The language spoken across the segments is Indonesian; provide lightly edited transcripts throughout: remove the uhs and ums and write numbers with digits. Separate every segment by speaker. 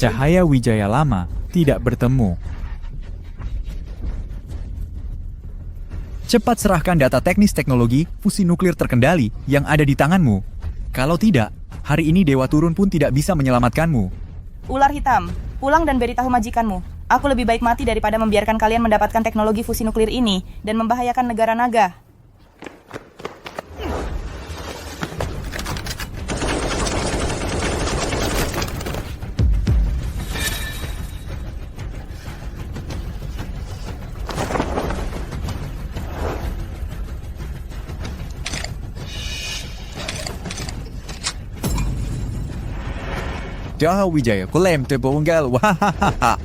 Speaker 1: Cahaya Wijaya lama tidak bertemu. Cepat serahkan data teknis teknologi fusi nuklir terkendali yang ada di tanganmu. Kalau tidak, hari ini Dewa Turun pun tidak bisa menyelamatkanmu.
Speaker 2: Ular hitam, pulang dan beritahu majikanmu. Aku lebih baik mati daripada membiarkan kalian mendapatkan teknologi fusi nuklir ini dan membahayakan negara naga.
Speaker 1: Cahaya Wijaya, klaim tebonggal, wahahaha.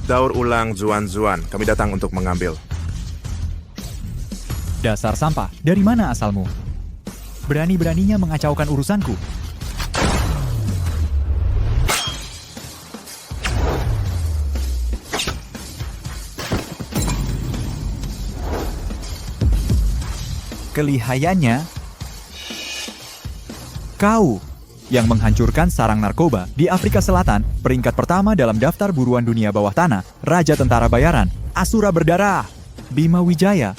Speaker 3: Daur ulang Zuan-Zuan, kami datang untuk mengambil.
Speaker 1: Dasar sampah, dari mana asalmu? Berani-beraninya mengacaukan urusanku. Kelihayannya, kau yang menghancurkan sarang narkoba di Afrika Selatan, peringkat pertama dalam daftar buruan dunia bawah tanah, Raja Tentara Bayaran, Asura Berdarah, Bima Wijaya.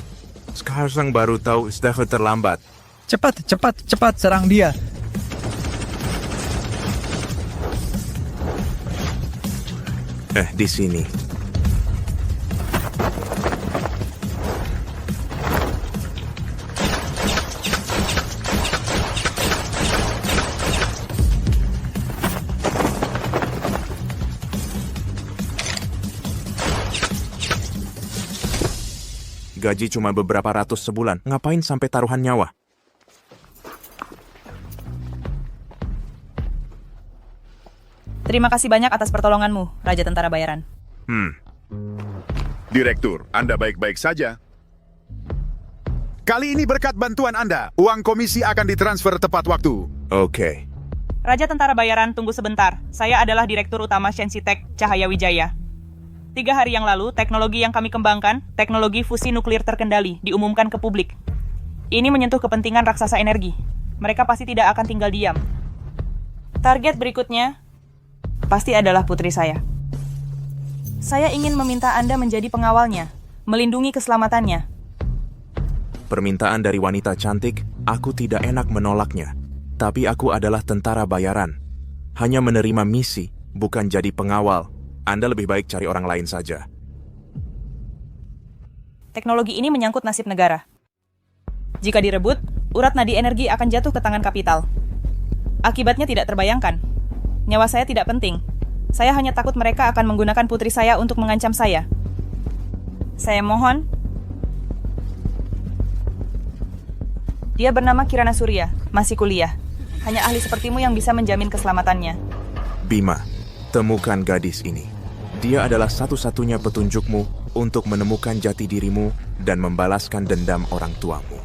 Speaker 3: Sekarang baru tahu sudah terlambat.
Speaker 1: Cepat serang dia.
Speaker 3: Di sini. Gaji cuma beberapa ratus sebulan. Ngapain sampai taruhan nyawa?
Speaker 2: Terima kasih banyak atas pertolonganmu, Raja Tentara Bayaran.
Speaker 4: Direktur, Anda baik-baik saja. Kali ini berkat bantuan Anda, uang komisi akan ditransfer tepat waktu.
Speaker 3: Oke.
Speaker 2: Raja Tentara Bayaran, tunggu sebentar. Saya adalah Direktur Utama Shensitek Cahaya Wijaya. 3 hari yang lalu, teknologi yang kami kembangkan, teknologi fusi nuklir terkendali, diumumkan ke publik. Ini menyentuh kepentingan raksasa energi. Mereka pasti tidak akan tinggal diam. Target berikutnya pasti adalah putri saya. Saya ingin meminta Anda menjadi pengawalnya, melindungi keselamatannya.
Speaker 3: Permintaan dari wanita cantik, aku tidak enak menolaknya. Tapi aku adalah tentara bayaran. Hanya menerima misi, bukan jadi pengawal. Anda lebih baik cari orang lain saja.
Speaker 2: Teknologi ini menyangkut nasib negara. Jika direbut, urat nadi energi akan jatuh ke tangan kapital. Akibatnya tidak terbayangkan. Nyawa saya tidak penting. Saya hanya takut mereka akan menggunakan putri saya untuk mengancam saya. Saya mohon. Dia bernama Kirana Surya, masih kuliah. Hanya ahli sepertimu yang bisa menjamin keselamatannya.
Speaker 3: Bima, temukan gadis ini. Dia adalah satu-satunya petunjukmu untuk menemukan jati dirimu dan membalaskan dendam orang tuamu.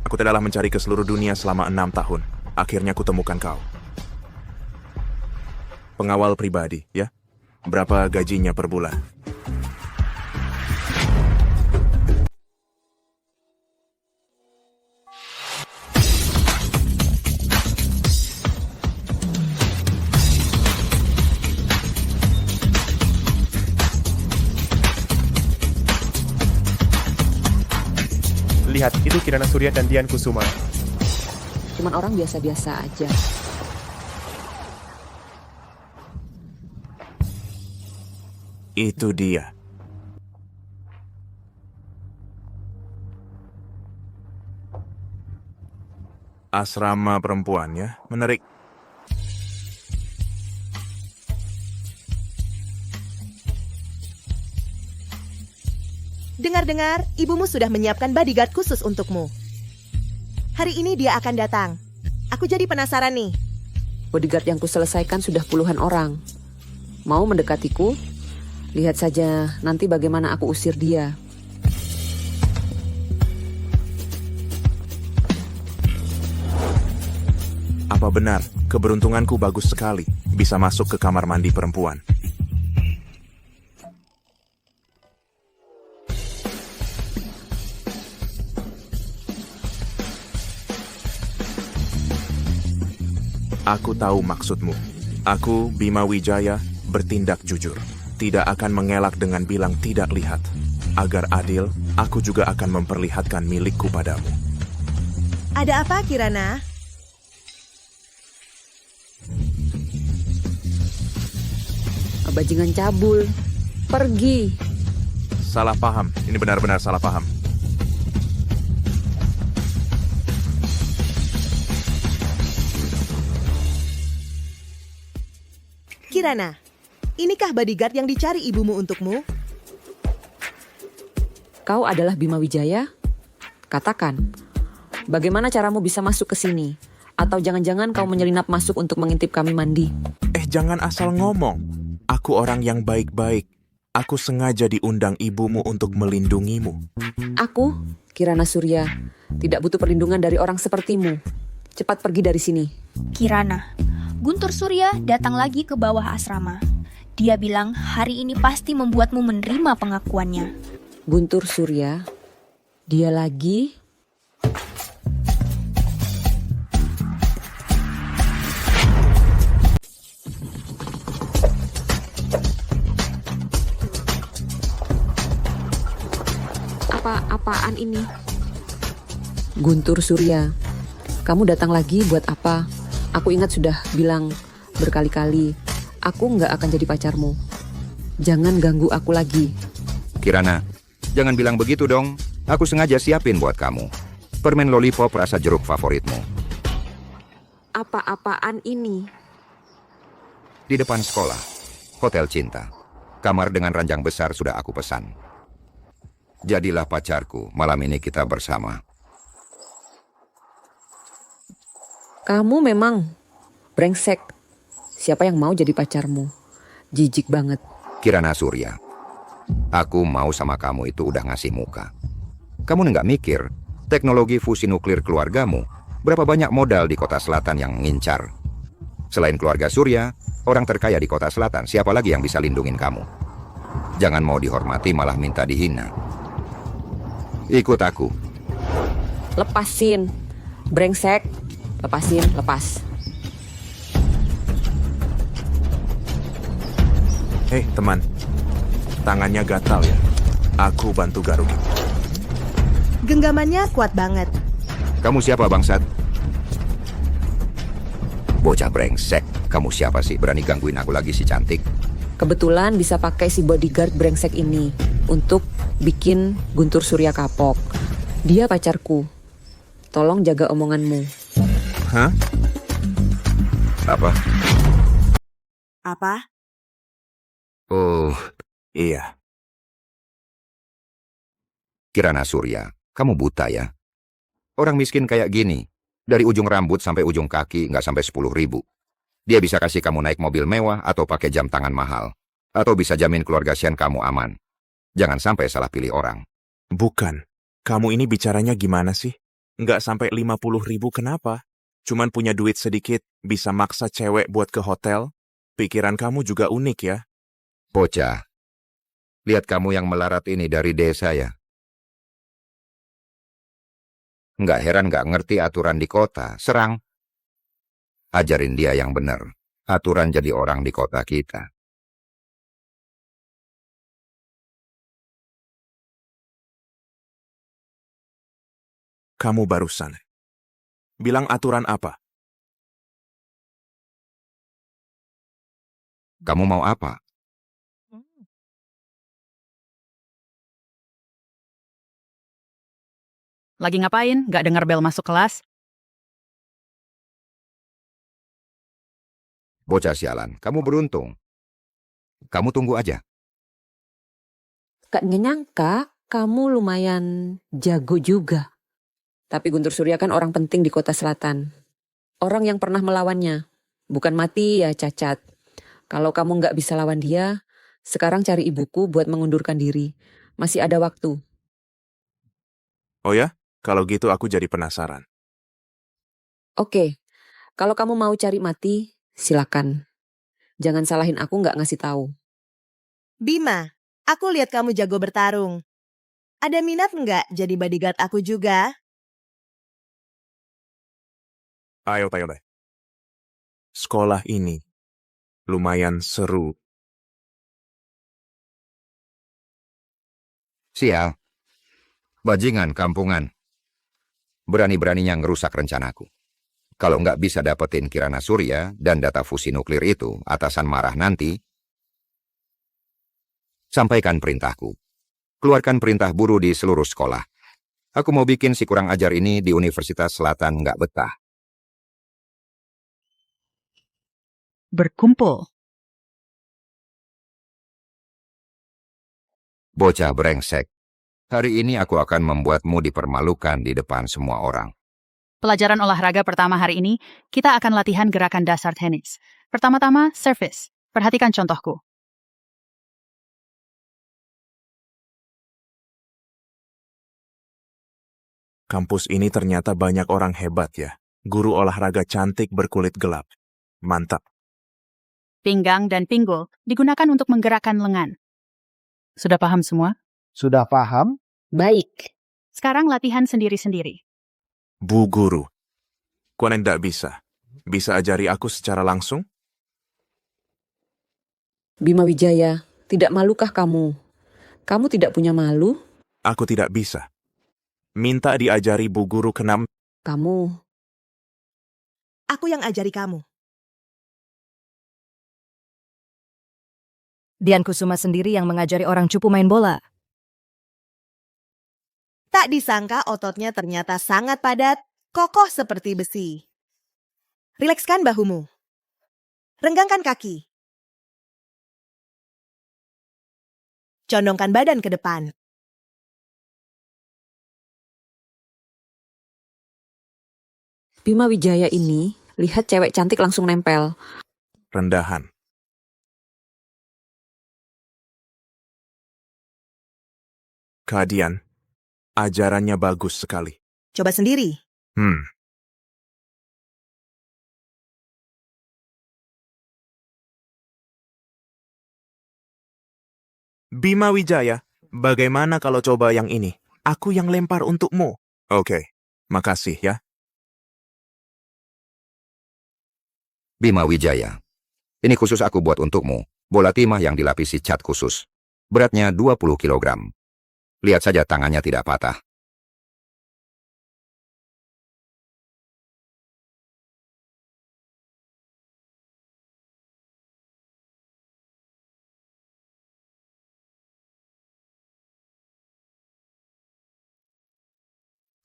Speaker 3: Aku telah mencari ke seluruh dunia selama 6 tahun. Akhirnya aku temukan kau. Pengawal pribadi, ya? Berapa gajinya per bulan?
Speaker 5: Lihat, itu Kirana Surya dan Dian Kusuma.
Speaker 6: Cuman orang biasa-biasa aja.
Speaker 3: Itu dia. Asrama perempuan, ya? Menarik.
Speaker 7: Dengar-dengar, ibumu sudah menyiapkan bodyguard khusus untukmu. Hari ini dia akan datang. Aku jadi penasaran nih.
Speaker 6: Bodyguard yang kuselesaikan sudah puluhan orang. Mau mendekatiku? Lihat saja nanti bagaimana aku usir dia.
Speaker 3: Apa benar, keberuntunganku bagus sekali bisa masuk ke kamar mandi perempuan? Aku tahu maksudmu. Aku, Bima Wijaya, bertindak jujur. Tidak akan mengelak dengan bilang tidak lihat. Agar adil, aku juga akan memperlihatkan milikku padamu.
Speaker 7: Ada apa, Kirana?
Speaker 6: Bajingan cabul. Pergi.
Speaker 3: Salah paham. Ini benar-benar salah paham.
Speaker 7: Kirana, inikah bodyguard yang dicari ibumu untukmu?
Speaker 6: Kau adalah Bima Wijaya? Katakan, bagaimana caramu bisa masuk ke sini? Atau jangan-jangan kau menyelinap masuk untuk mengintip kami mandi?
Speaker 3: Jangan asal ngomong. Aku orang yang baik-baik. Aku sengaja diundang ibumu untuk melindungimu.
Speaker 6: Aku, Kirana Surya, tidak butuh perlindungan dari orang sepertimu. Cepat pergi dari sini.
Speaker 8: Kirana, Guntur Surya datang lagi ke bawah asrama. Dia bilang hari ini pasti membuatmu menerima pengakuannya.
Speaker 6: Guntur Surya, dia lagi... Apa-apaan ini? Guntur Surya, kamu datang lagi buat apa? Aku ingat sudah bilang berkali-kali, aku nggak akan jadi pacarmu. Jangan ganggu aku lagi.
Speaker 9: Kirana, jangan bilang begitu dong. Aku sengaja siapin buat kamu. Permen lollipop rasa jeruk favoritmu.
Speaker 6: Apa-apaan ini?
Speaker 9: Di depan sekolah, Hotel Cinta. Kamar dengan ranjang besar sudah aku pesan. Jadilah pacarku, malam ini kita bersama.
Speaker 6: Kamu memang brengsek. Siapa yang mau jadi pacarmu? Jijik banget.
Speaker 9: Kirana Surya, aku mau sama kamu itu udah ngasih muka. Kamu nggak mikir, teknologi fusi nuklir keluargamu, berapa banyak modal di kota selatan yang ngincar? Selain keluarga Surya, orang terkaya di kota selatan, siapa lagi yang bisa lindungin kamu? Jangan mau dihormati malah minta dihina. Ikut aku.
Speaker 6: Lepasin. Brengsek. Lepasin, lepas.
Speaker 3: Hei, teman. Tangannya gatal ya. Aku bantu garukin.
Speaker 7: Genggamannya kuat banget.
Speaker 9: Kamu siapa, bangsat? Bocah brengsek. Kamu siapa sih? Berani gangguin aku lagi si cantik?
Speaker 6: Kebetulan bisa pakai si bodyguard brengsek ini untuk bikin Guntur Surya kapok. Dia pacarku. Tolong jaga omonganmu.
Speaker 3: Hah?
Speaker 9: Apa?
Speaker 7: Apa?
Speaker 9: Oh,
Speaker 3: Iya.
Speaker 9: Kirana Surya, kamu buta ya? Orang miskin kayak gini, dari ujung rambut sampai ujung kaki nggak sampai 10.000. Dia bisa kasih kamu naik mobil mewah atau pakai jam tangan mahal. Atau bisa jamin keluarga Shen kamu aman. Jangan sampai salah pilih orang.
Speaker 3: Bukan. Kamu ini bicaranya gimana sih? Nggak sampai 50.000 kenapa? Cuman punya duit sedikit, bisa maksa cewek buat ke hotel? Pikiran kamu juga unik ya?
Speaker 9: Bocah, lihat kamu yang melarat ini dari desa ya. Nggak heran nggak ngerti aturan di kota, serang. Ajarin dia yang benar. Aturan jadi orang di kota kita.
Speaker 3: Kamu barusan. Bilang aturan apa?
Speaker 9: Kamu mau apa?
Speaker 10: Lagi ngapain? Gak dengar bel masuk kelas?
Speaker 9: Bocah sialan, kamu beruntung. Kamu tunggu aja.
Speaker 6: Gak nyangka kamu lumayan jago juga. Tapi Guntur Surya kan orang penting di kota selatan. Orang yang pernah melawannya. Bukan mati ya cacat. Kalau kamu gak bisa lawan dia, sekarang cari ibuku buat mengundurkan diri. Masih ada waktu.
Speaker 3: Oh ya? Kalau gitu aku jadi penasaran.
Speaker 6: Oke, kalau kamu mau cari mati, silakan. Jangan salahin aku gak ngasih tahu.
Speaker 7: Bima, aku lihat kamu jago bertarung. Ada minat nggak jadi bodyguard aku juga?
Speaker 3: Ayo, Tayo deh. Sekolah ini lumayan seru.
Speaker 9: Sial. Bajingan kampungan. Berani-beraninya ngerusak rencanaku. Kalau nggak bisa dapetin Kirana Surya dan data fusi nuklir itu, atasan marah nanti. Sampaikan perintahku. Keluarkan perintah buruh di seluruh sekolah. Aku mau bikin si kurang ajar ini di Universitas Selatan nggak betah.
Speaker 10: Berkumpul.
Speaker 9: Bocah brengsek. Hari ini aku akan membuatmu dipermalukan di depan semua orang.
Speaker 10: Pelajaran olahraga pertama hari ini, kita akan latihan gerakan dasar tenis. Pertama-tama, service. Perhatikan contohku.
Speaker 3: Kampus ini ternyata banyak orang hebat ya. Guru olahraga cantik berkulit gelap. Mantap.
Speaker 10: Pinggang dan pinggul digunakan untuk menggerakkan lengan. Sudah paham semua?
Speaker 11: Sudah paham?
Speaker 6: Baik.
Speaker 10: Sekarang latihan sendiri-sendiri.
Speaker 3: Bu Guru, kok tidak bisa? Bisa ajari aku secara langsung?
Speaker 6: Bima Wijaya, tidak malukah kamu? Kamu tidak punya malu?
Speaker 3: Aku tidak bisa. Minta diajari Bu Guru ke-6.
Speaker 6: Kamu.
Speaker 7: Aku yang ajari kamu.
Speaker 12: Dian Kusuma sendiri yang mengajari orang cupu main bola.
Speaker 7: Tak disangka ototnya ternyata sangat padat, kokoh seperti besi. Rilekskan bahumu. Renggangkan kaki. Condongkan badan ke depan.
Speaker 6: Bima Wijaya ini, lihat cewek cantik langsung nempel.
Speaker 3: Rendahan. Kak Dian, ajarannya bagus sekali.
Speaker 7: Coba sendiri.
Speaker 3: Bima Wijaya, bagaimana kalau coba yang ini? Aku yang lempar untukmu. Oke, makasih ya.
Speaker 9: Bima Wijaya. Ini khusus aku buat untukmu. Bola timah yang dilapisi cat khusus. Beratnya 20 kg. Lihat saja tangannya tidak patah.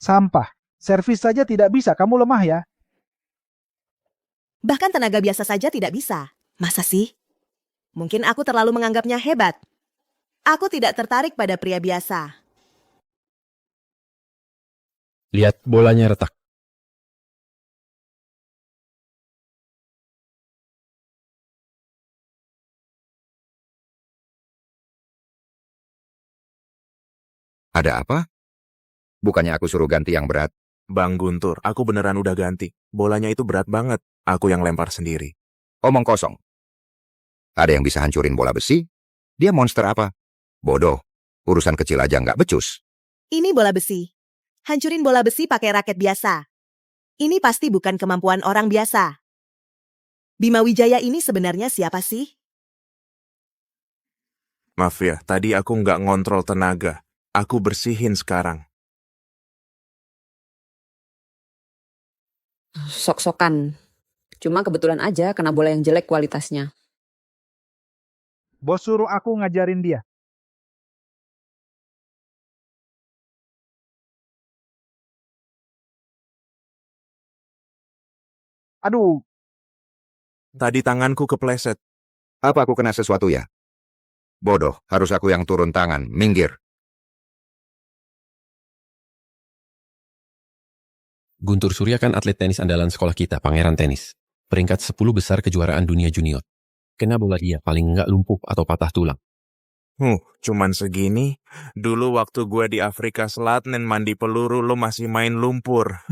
Speaker 11: Sampah. Servis saja tidak bisa, kamu lemah ya.
Speaker 7: Bahkan tenaga biasa saja tidak bisa. Masa sih? Mungkin aku terlalu menganggapnya hebat. Aku tidak tertarik pada pria biasa.
Speaker 5: Lihat bolanya retak.
Speaker 9: Ada apa? Bukannya aku suruh ganti yang berat?
Speaker 3: Bang Guntur, aku beneran udah ganti. Bolanya itu berat banget. Aku yang lempar sendiri.
Speaker 9: Omong kosong. Ada yang bisa hancurin bola besi? Dia monster apa? Bodoh. Urusan kecil aja nggak becus.
Speaker 7: Ini bola besi. Hancurin bola besi pakai raket biasa. Ini pasti bukan kemampuan orang biasa. Bima Wijaya ini sebenarnya siapa sih?
Speaker 3: Maaf ya, tadi aku nggak ngontrol tenaga. Aku bersihin sekarang.
Speaker 6: Sok-sokan. Cuma kebetulan aja kena bola yang jelek kualitasnya.
Speaker 11: Bos suruh aku ngajarin dia. Aduh,
Speaker 3: Tadi tanganku kepleset.
Speaker 9: Apa aku kena sesuatu ya? Bodoh, harus aku yang turun tangan. Minggir.
Speaker 5: Guntur Surya kan atlet tenis andalan sekolah kita, Pangeran Tenis. Peringkat 10 besar kejuaraan dunia junior. Kena bola dia, paling nggak lumpuh atau patah tulang.
Speaker 3: Cuman segini. Dulu waktu gue di Afrika Selatan mandi peluru, lo masih main lumpur.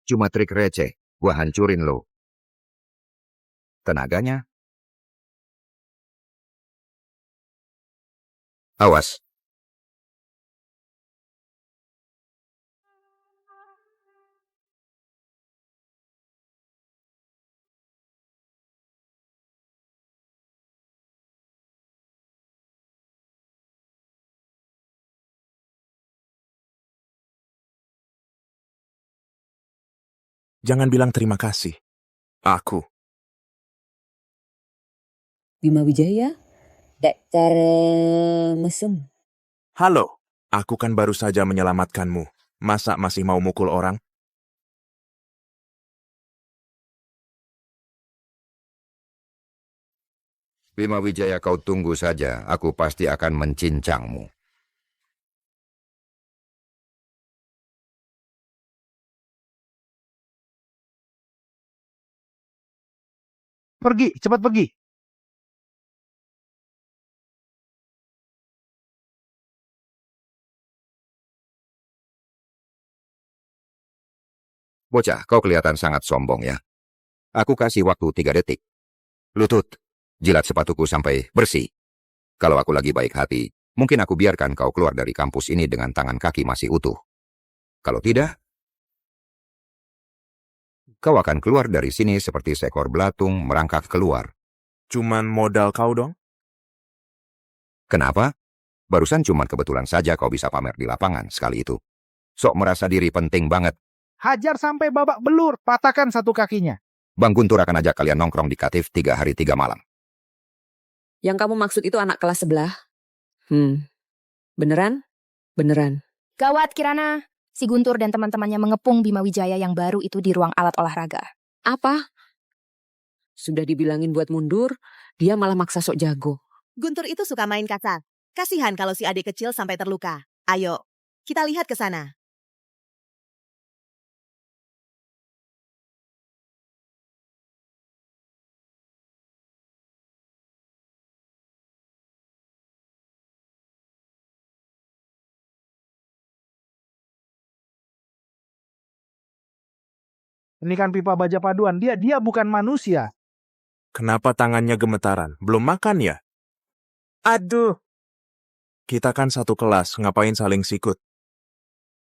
Speaker 9: Cuma trik receh. Gua hancurin lo. Tenaganya. Awas.
Speaker 3: Jangan bilang terima kasih. Aku.
Speaker 6: Bima Wijaya, Daktar mesum.
Speaker 3: Halo, aku kan baru saja menyelamatkanmu. Masa masih mau mukul orang?
Speaker 9: Bima Wijaya, kau tunggu saja. Aku pasti akan mencincangmu.
Speaker 11: Pergi, cepat pergi.
Speaker 9: Bocah, kau kelihatan sangat sombong ya. Aku kasih waktu 3 detik. Lutut, jilat sepatuku sampai bersih. Kalau aku lagi baik hati, mungkin aku biarkan kau keluar dari kampus ini dengan tangan kaki masih utuh. Kalau tidak, kau akan keluar dari sini seperti seekor belatung merangkak keluar.
Speaker 3: Cuman modal kau dong?
Speaker 9: Kenapa? Barusan cuman kebetulan saja kau bisa pamer di lapangan sekali itu. Sok merasa diri penting banget.
Speaker 11: Hajar sampai babak belur, patahkan satu kakinya.
Speaker 9: Bang Guntur akan ajak kalian nongkrong di Katif 3 hari 3 malam.
Speaker 6: Yang kamu maksud itu anak kelas sebelah? Beneran? Beneran.
Speaker 8: Gawat Kirana, si Guntur dan teman-temannya mengepung Bima Wijaya yang baru itu di ruang alat olahraga.
Speaker 6: Apa? Sudah dibilangin buat mundur, dia malah maksa sok jago.
Speaker 7: Guntur itu suka main kasar. Kasihan kalau si adik kecil sampai terluka. Ayo, kita lihat ke sana.
Speaker 11: Ini kan pipa baja paduan. Dia bukan manusia.
Speaker 3: Kenapa tangannya gemetaran? Belum makan ya? Aduh. Kita kan satu kelas, ngapain saling sikut?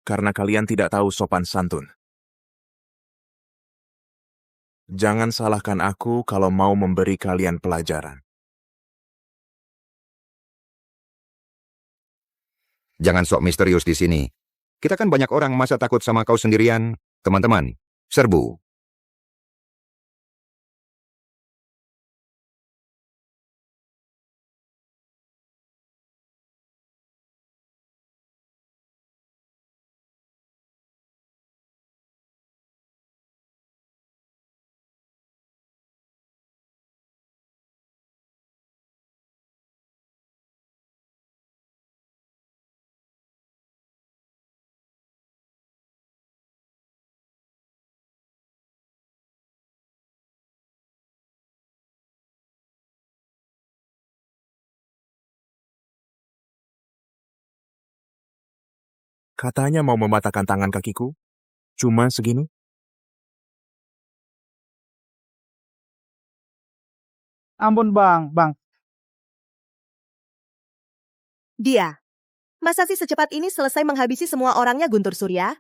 Speaker 3: Karena kalian tidak tahu sopan santun. Jangan salahkan aku kalau mau memberi kalian pelajaran.
Speaker 9: Jangan sok misterius di sini. Kita kan banyak orang, masa takut sama kau sendirian? Teman-teman, serbu.
Speaker 3: Katanya mau mematahkan tangan kakiku. Cuma segini.
Speaker 11: Ampun bang.
Speaker 7: Dia. Masa sih secepat ini selesai menghabisi semua orangnya Guntur Surya?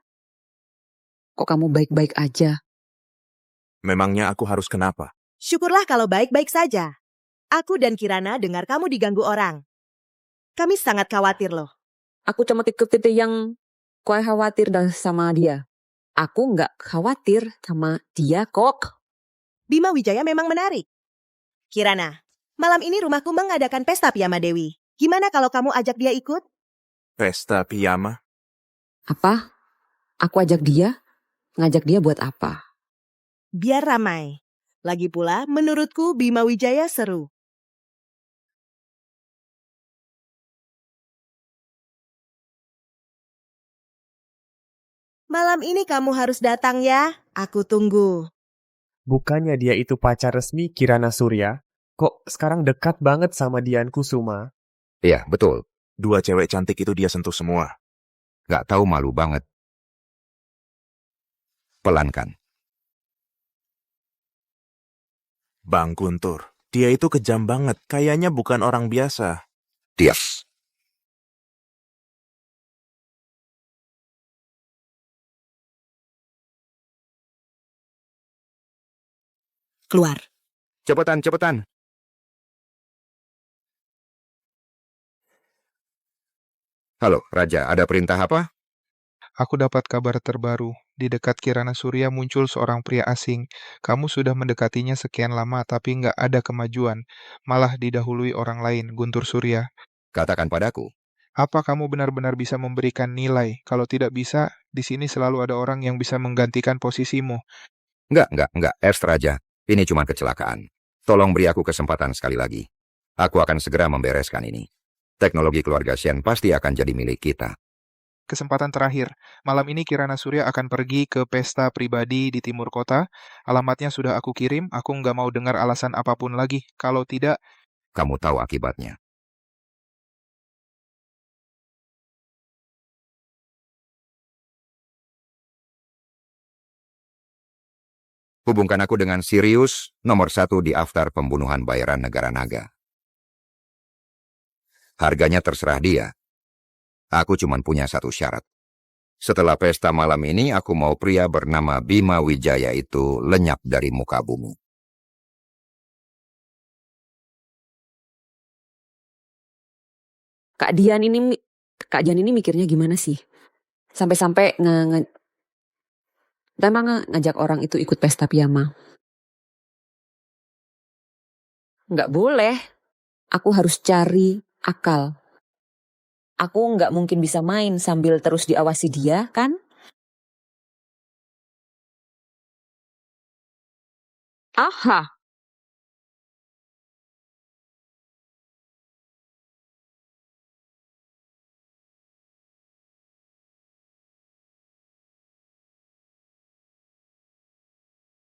Speaker 6: Kok kamu baik-baik aja?
Speaker 3: Memangnya aku harus kenapa?
Speaker 7: Syukurlah kalau baik-baik saja. Aku dan Kirana dengar kamu diganggu orang. Kami sangat khawatir loh.
Speaker 6: Aku cuma titik-titik yang kau khawatir sama dia. Aku nggak khawatir sama dia kok.
Speaker 7: Bima Wijaya memang menarik. Kirana, malam ini rumahku mengadakan pesta piyama Dewi. Gimana kalau kamu ajak dia ikut?
Speaker 3: Pesta piyama?
Speaker 6: Apa? Aku ajak dia? Ngajak dia buat apa?
Speaker 7: Biar ramai. Lagi pula, menurutku Bima Wijaya seru. Malam ini kamu harus datang ya. Aku tunggu.
Speaker 13: Bukannya dia itu pacar resmi Kirana Surya? Kok sekarang dekat banget sama Dian Kusuma?
Speaker 9: Iya, betul.
Speaker 3: 2 cewek cantik itu dia sentuh semua.
Speaker 9: Gak tahu, malu banget. Pelankan.
Speaker 3: Bang Guntur, dia itu kejam banget. Kayaknya bukan orang biasa.
Speaker 9: Tias.
Speaker 7: Keluar.
Speaker 9: Cepetan. Halo, Raja, ada perintah apa?
Speaker 11: Aku dapat kabar terbaru. Di dekat Kirana Surya muncul seorang pria asing. Kamu sudah mendekatinya sekian lama tapi nggak ada kemajuan. Malah didahului orang lain, Guntur Surya.
Speaker 9: Katakan padaku.
Speaker 11: Apa kamu benar-benar bisa memberikan nilai? Kalau tidak bisa, di sini selalu ada orang yang bisa menggantikan posisimu.
Speaker 9: Enggak, Raja. Ini cuma kecelakaan. Tolong beri aku kesempatan sekali lagi. Aku akan segera membereskan ini. Teknologi keluarga Shen pasti akan jadi milik kita.
Speaker 11: Kesempatan terakhir, malam ini Kirana Surya akan pergi ke pesta pribadi di timur kota. Alamatnya sudah aku kirim, aku nggak mau dengar alasan apapun lagi. Kalau tidak,
Speaker 9: Kamu tahu akibatnya. Hubungkan aku dengan Sirius, nomor 1 di daftar pembunuhan bayaran negara naga. Harganya terserah dia. Aku cuma punya satu syarat. Setelah pesta malam ini, aku mau pria bernama Bima Wijaya itu lenyap dari muka bumi.
Speaker 6: Kak Dian ini mikirnya gimana sih? Sampai-sampai ngajak orang itu ikut pesta piyama. Nggak boleh. Aku harus cari akal. Aku nggak mungkin bisa main sambil terus diawasi dia, kan? Aha.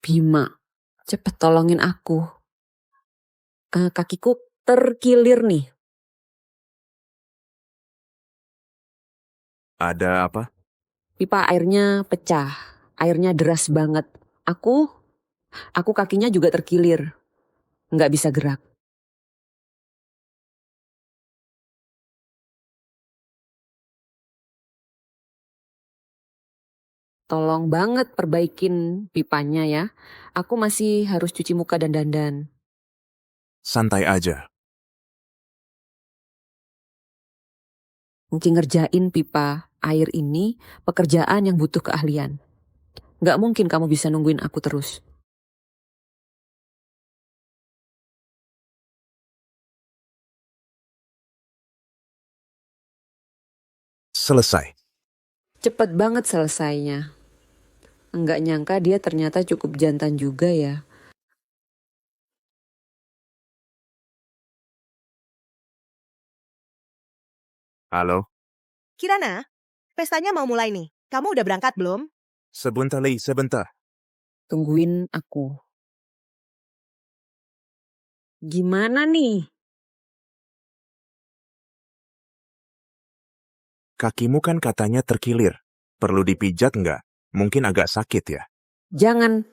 Speaker 6: Bima, cepet tolongin aku. Kakiku terkilir nih.
Speaker 3: Ada apa?
Speaker 6: Pipa airnya pecah. Airnya deras banget. Aku kakinya juga terkilir. Nggak bisa gerak. Tolong banget perbaikin pipanya ya. Aku masih harus cuci muka dan dandan.
Speaker 3: Santai aja.
Speaker 6: Ngerjain pipa air ini pekerjaan yang butuh keahlian. Nggak mungkin kamu bisa nungguin aku terus.
Speaker 3: Selesai.
Speaker 6: Cepet banget selesainya. Nggak nyangka dia ternyata cukup jantan juga ya.
Speaker 3: Halo?
Speaker 7: Kirana, pestanya mau mulai nih. Kamu udah berangkat belum?
Speaker 3: Sebentar, Li, sebentar.
Speaker 6: Tungguin aku. Gimana nih?
Speaker 3: Kakimu kan katanya terkilir. Perlu dipijat nggak? Mungkin agak sakit ya?
Speaker 6: Jangan.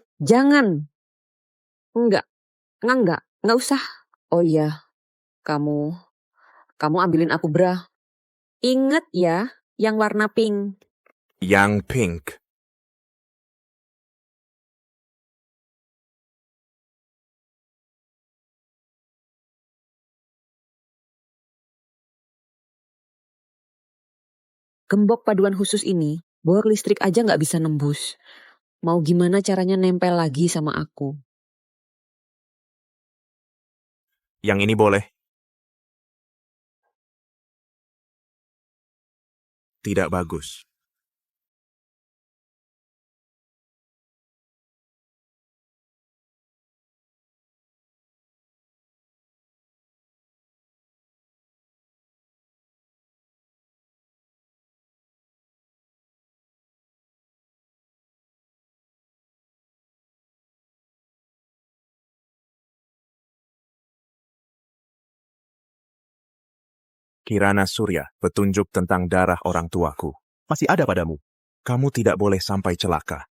Speaker 6: Enggak usah. Oh iya, kamu ambilin aku bra. Ingat ya, yang warna pink.
Speaker 3: Yang pink.
Speaker 6: Gembok paduan khusus ini, bor listrik aja nggak bisa nembus. Mau gimana caranya nempel lagi sama aku?
Speaker 3: Yang ini boleh. Tidak bagus. Kirana Surya, petunjuk tentang darah orang tuaku. Masih ada padamu. Kamu tidak boleh sampai celaka.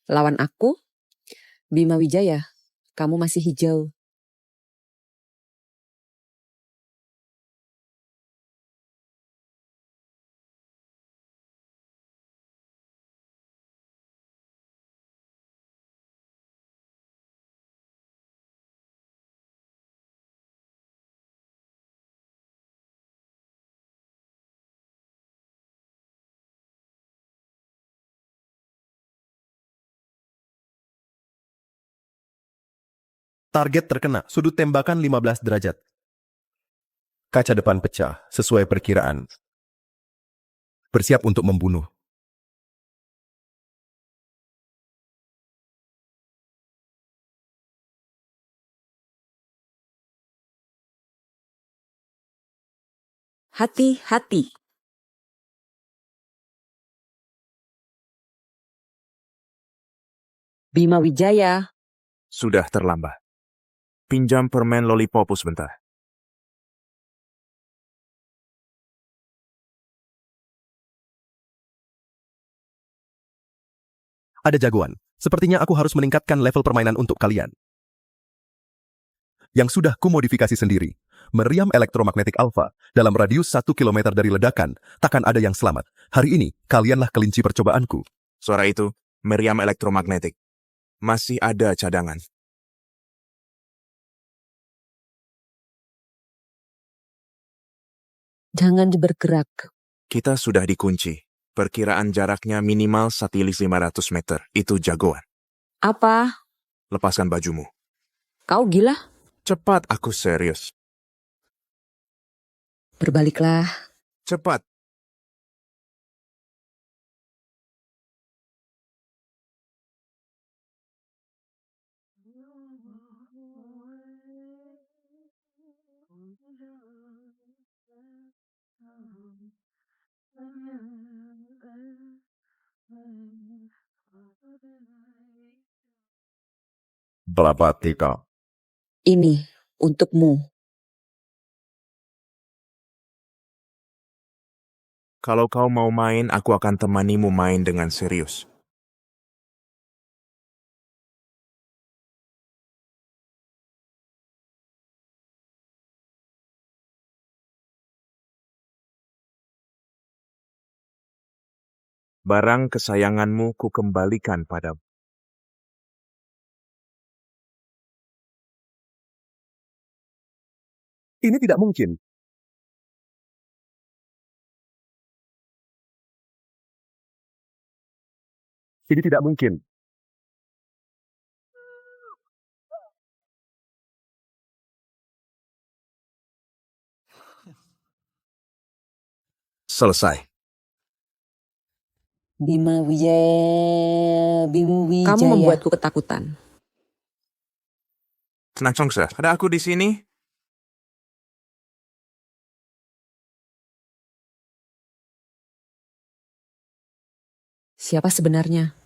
Speaker 6: Lawan aku, Bima Wijaya, kamu masih hijau.
Speaker 14: Target terkena, sudut tembakan 15 derajat. Kaca depan pecah, sesuai perkiraan. Bersiap untuk membunuh.
Speaker 6: Hati-hati. Bima Wijaya.
Speaker 3: Sudah terlambat. Pinjam permen lollipop sebentar.
Speaker 14: Ada jagoan. Sepertinya aku harus meningkatkan level permainan untuk kalian. Yang sudah kumodifikasi sendiri. Meriam elektromagnetik alfa dalam radius 1 km dari ledakan, takkan ada yang selamat. Hari ini, kalianlah kelinci percobaanku.
Speaker 3: Suara itu, meriam elektromagnetik. Masih ada cadangan.
Speaker 6: Jangan bergerak.
Speaker 3: Kita sudah dikunci. Perkiraan jaraknya minimal 1.500 meter. Itu jagoan.
Speaker 6: Apa?
Speaker 3: Lepaskan bajumu.
Speaker 6: Kau gila?
Speaker 3: Cepat, aku serius.
Speaker 6: Berbaliklah.
Speaker 3: Cepat.
Speaker 14: Berapa tiga?
Speaker 6: Ini untukmu.
Speaker 3: Kalau kau mau main, aku akan temanimu main dengan serius. Barang kesayanganmu kukembalikan padamu.
Speaker 14: Ini tidak mungkin. Ini tidak mungkin.
Speaker 3: Selesai.
Speaker 6: Bima Wijaya. Kamu membuatku ketakutan.
Speaker 3: Tenang, Chongsa. Ada aku di sini.
Speaker 6: Siapa sebenarnya?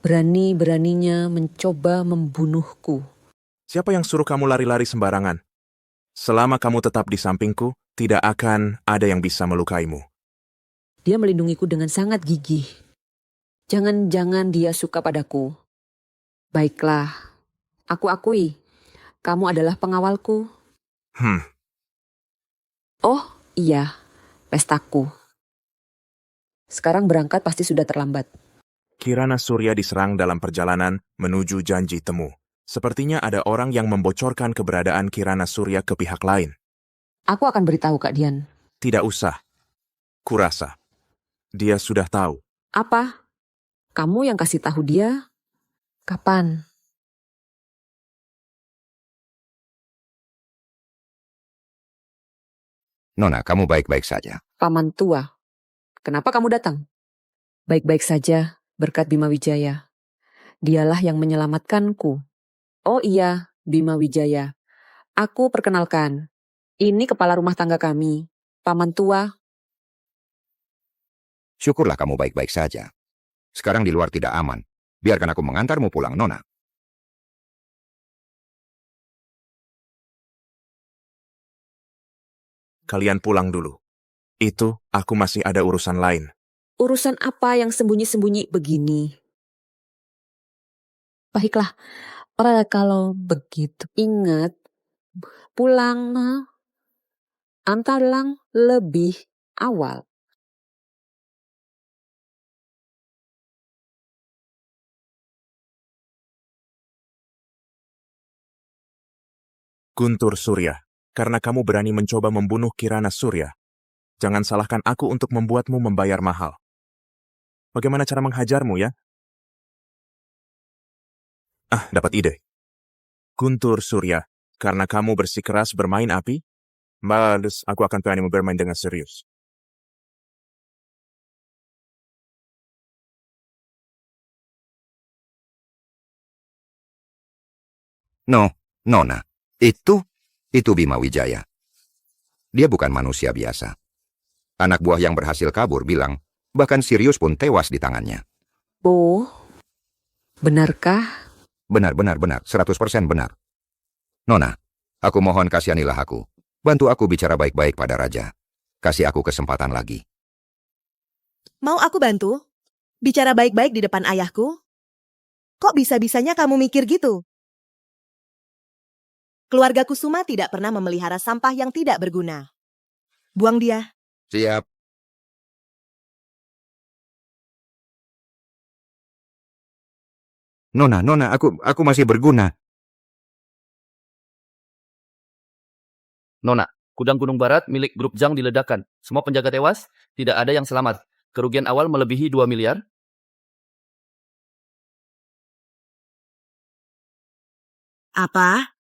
Speaker 6: Berani-beraninya mencoba membunuhku.
Speaker 3: Siapa yang suruh kamu lari-lari sembarangan? Selama kamu tetap di sampingku, tidak akan ada yang bisa melukaimu.
Speaker 6: Dia melindungiku dengan sangat gigih. Jangan-jangan dia suka padaku. Baiklah, aku akui, kamu adalah pengawalku. Oh, iya, pestaku. Sekarang berangkat pasti sudah terlambat.
Speaker 3: Kirana Surya diserang dalam perjalanan menuju janji temu. Sepertinya ada orang yang membocorkan keberadaan Kirana Surya ke pihak lain.
Speaker 6: Aku akan beritahu Kak Dian.
Speaker 3: Tidak usah. Kurasa. Dia sudah tahu.
Speaker 6: Apa? Kamu yang kasih tahu dia? Kapan?
Speaker 9: Nona, kamu baik-baik saja.
Speaker 6: Paman tua. Kenapa kamu datang? Baik-baik saja, berkat Bima Wijaya. Dialah yang menyelamatkanku. Oh iya, Bima Wijaya. Aku perkenalkan. Ini kepala rumah tangga kami, Paman tua.
Speaker 9: Syukurlah kamu baik-baik saja. Sekarang di luar tidak aman. Biarkan aku mengantarmu pulang, Nona.
Speaker 3: Kalian pulang dulu. Itu, aku masih ada urusan lain.
Speaker 6: Urusan apa yang sembunyi-sembunyi begini? Baiklah, kalau begitu ingat, pulang antarlang lebih awal.
Speaker 3: Guntur Surya, karena kamu berani mencoba membunuh Kirana Surya, jangan salahkan aku untuk membuatmu membayar mahal. Bagaimana cara menghajarmu ya? Dapat ide. Guntur Surya, karena kamu bersikeras bermain api, balas aku akan berani bermain dengan serius.
Speaker 9: No, Nona, itu Bima Wijaya. Dia bukan manusia biasa. Anak buah yang berhasil kabur bilang, bahkan Sirius pun tewas di tangannya.
Speaker 6: Oh, benarkah?
Speaker 9: Benar, 100% benar. Nona, aku mohon kasihanilah aku. Bantu aku bicara baik-baik pada Raja. Kasih aku kesempatan lagi.
Speaker 7: Mau aku bantu? Bicara baik-baik di depan ayahku? Kok bisa-bisanya kamu mikir gitu? Keluarga Kusuma tidak pernah memelihara sampah yang tidak berguna. Buang dia.
Speaker 9: Siap. Nona, aku masih berguna.
Speaker 15: Nona, gudang Gunung Barat milik grup Jang diledakkan. Semua penjaga tewas, tidak ada yang selamat. Kerugian awal melebihi 2 miliar.
Speaker 7: Apa?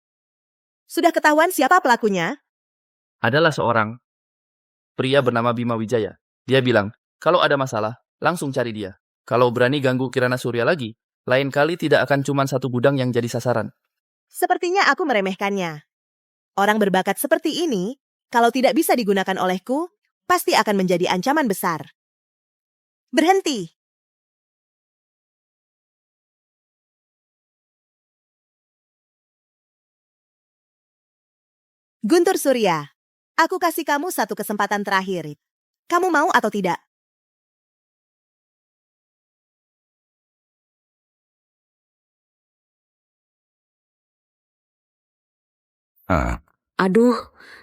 Speaker 7: Sudah ketahuan siapa pelakunya?
Speaker 15: Adalah seorang pria bernama Bima Wijaya. Dia bilang, kalau ada masalah, langsung cari dia. Kalau berani ganggu Kirana Surya lagi, lain kali tidak akan cuma satu gudang yang jadi sasaran.
Speaker 7: Sepertinya aku meremehkannya. Orang berbakat seperti ini, kalau tidak bisa digunakan olehku, pasti akan menjadi ancaman besar. Berhenti! Guntur Surya, aku kasih kamu satu kesempatan terakhir. Kamu mau atau tidak?
Speaker 6: Aduh,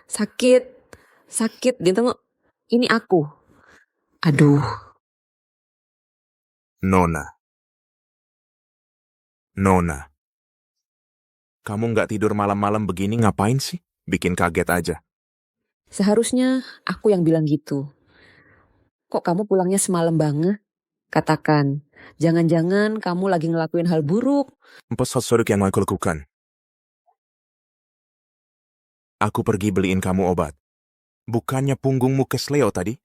Speaker 6: sakit. Sakit, ditengok. Ini aku. Aduh.
Speaker 3: Nona. Kamu nggak tidur malam-malam begini ngapain sih? Bikin kaget aja.
Speaker 6: Seharusnya aku yang bilang gitu. Kok kamu pulangnya semalam banget? Katakan, jangan-jangan kamu lagi ngelakuin hal buruk.
Speaker 3: Sesuatu yang mau aku lakukan. Aku pergi beliin kamu obat. Bukannya punggungmu kesleo tadi?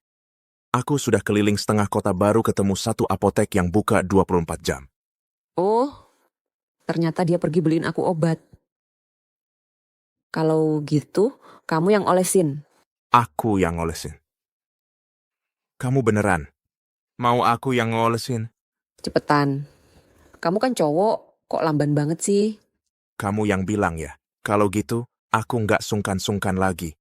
Speaker 3: Aku sudah keliling setengah kota baru ketemu satu apotek yang buka 24 jam.
Speaker 6: Oh, ternyata dia pergi beliin aku obat. Kalau gitu, kamu yang olesin.
Speaker 3: Aku yang ngolesin. Kamu beneran? Mau aku yang ngolesin?
Speaker 6: Cepetan. Kamu kan cowok, kok lamban banget sih?
Speaker 3: Kamu yang bilang ya. Kalau gitu, aku nggak sungkan-sungkan lagi.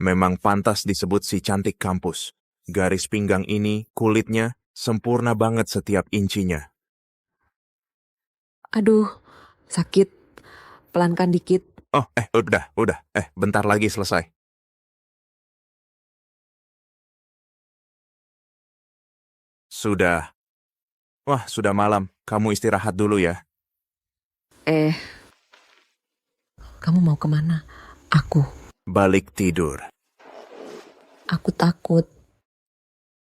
Speaker 3: Memang pantas disebut si cantik kampus. Garis pinggang ini, kulitnya, sempurna banget setiap incinya.
Speaker 6: Aduh, sakit. Pelankan dikit.
Speaker 3: Oh, udah. Bentar lagi selesai. Sudah. Wah, sudah malam. Kamu istirahat dulu ya.
Speaker 6: Kamu mau kemana? Aku.
Speaker 3: Balik tidur.
Speaker 6: Aku takut.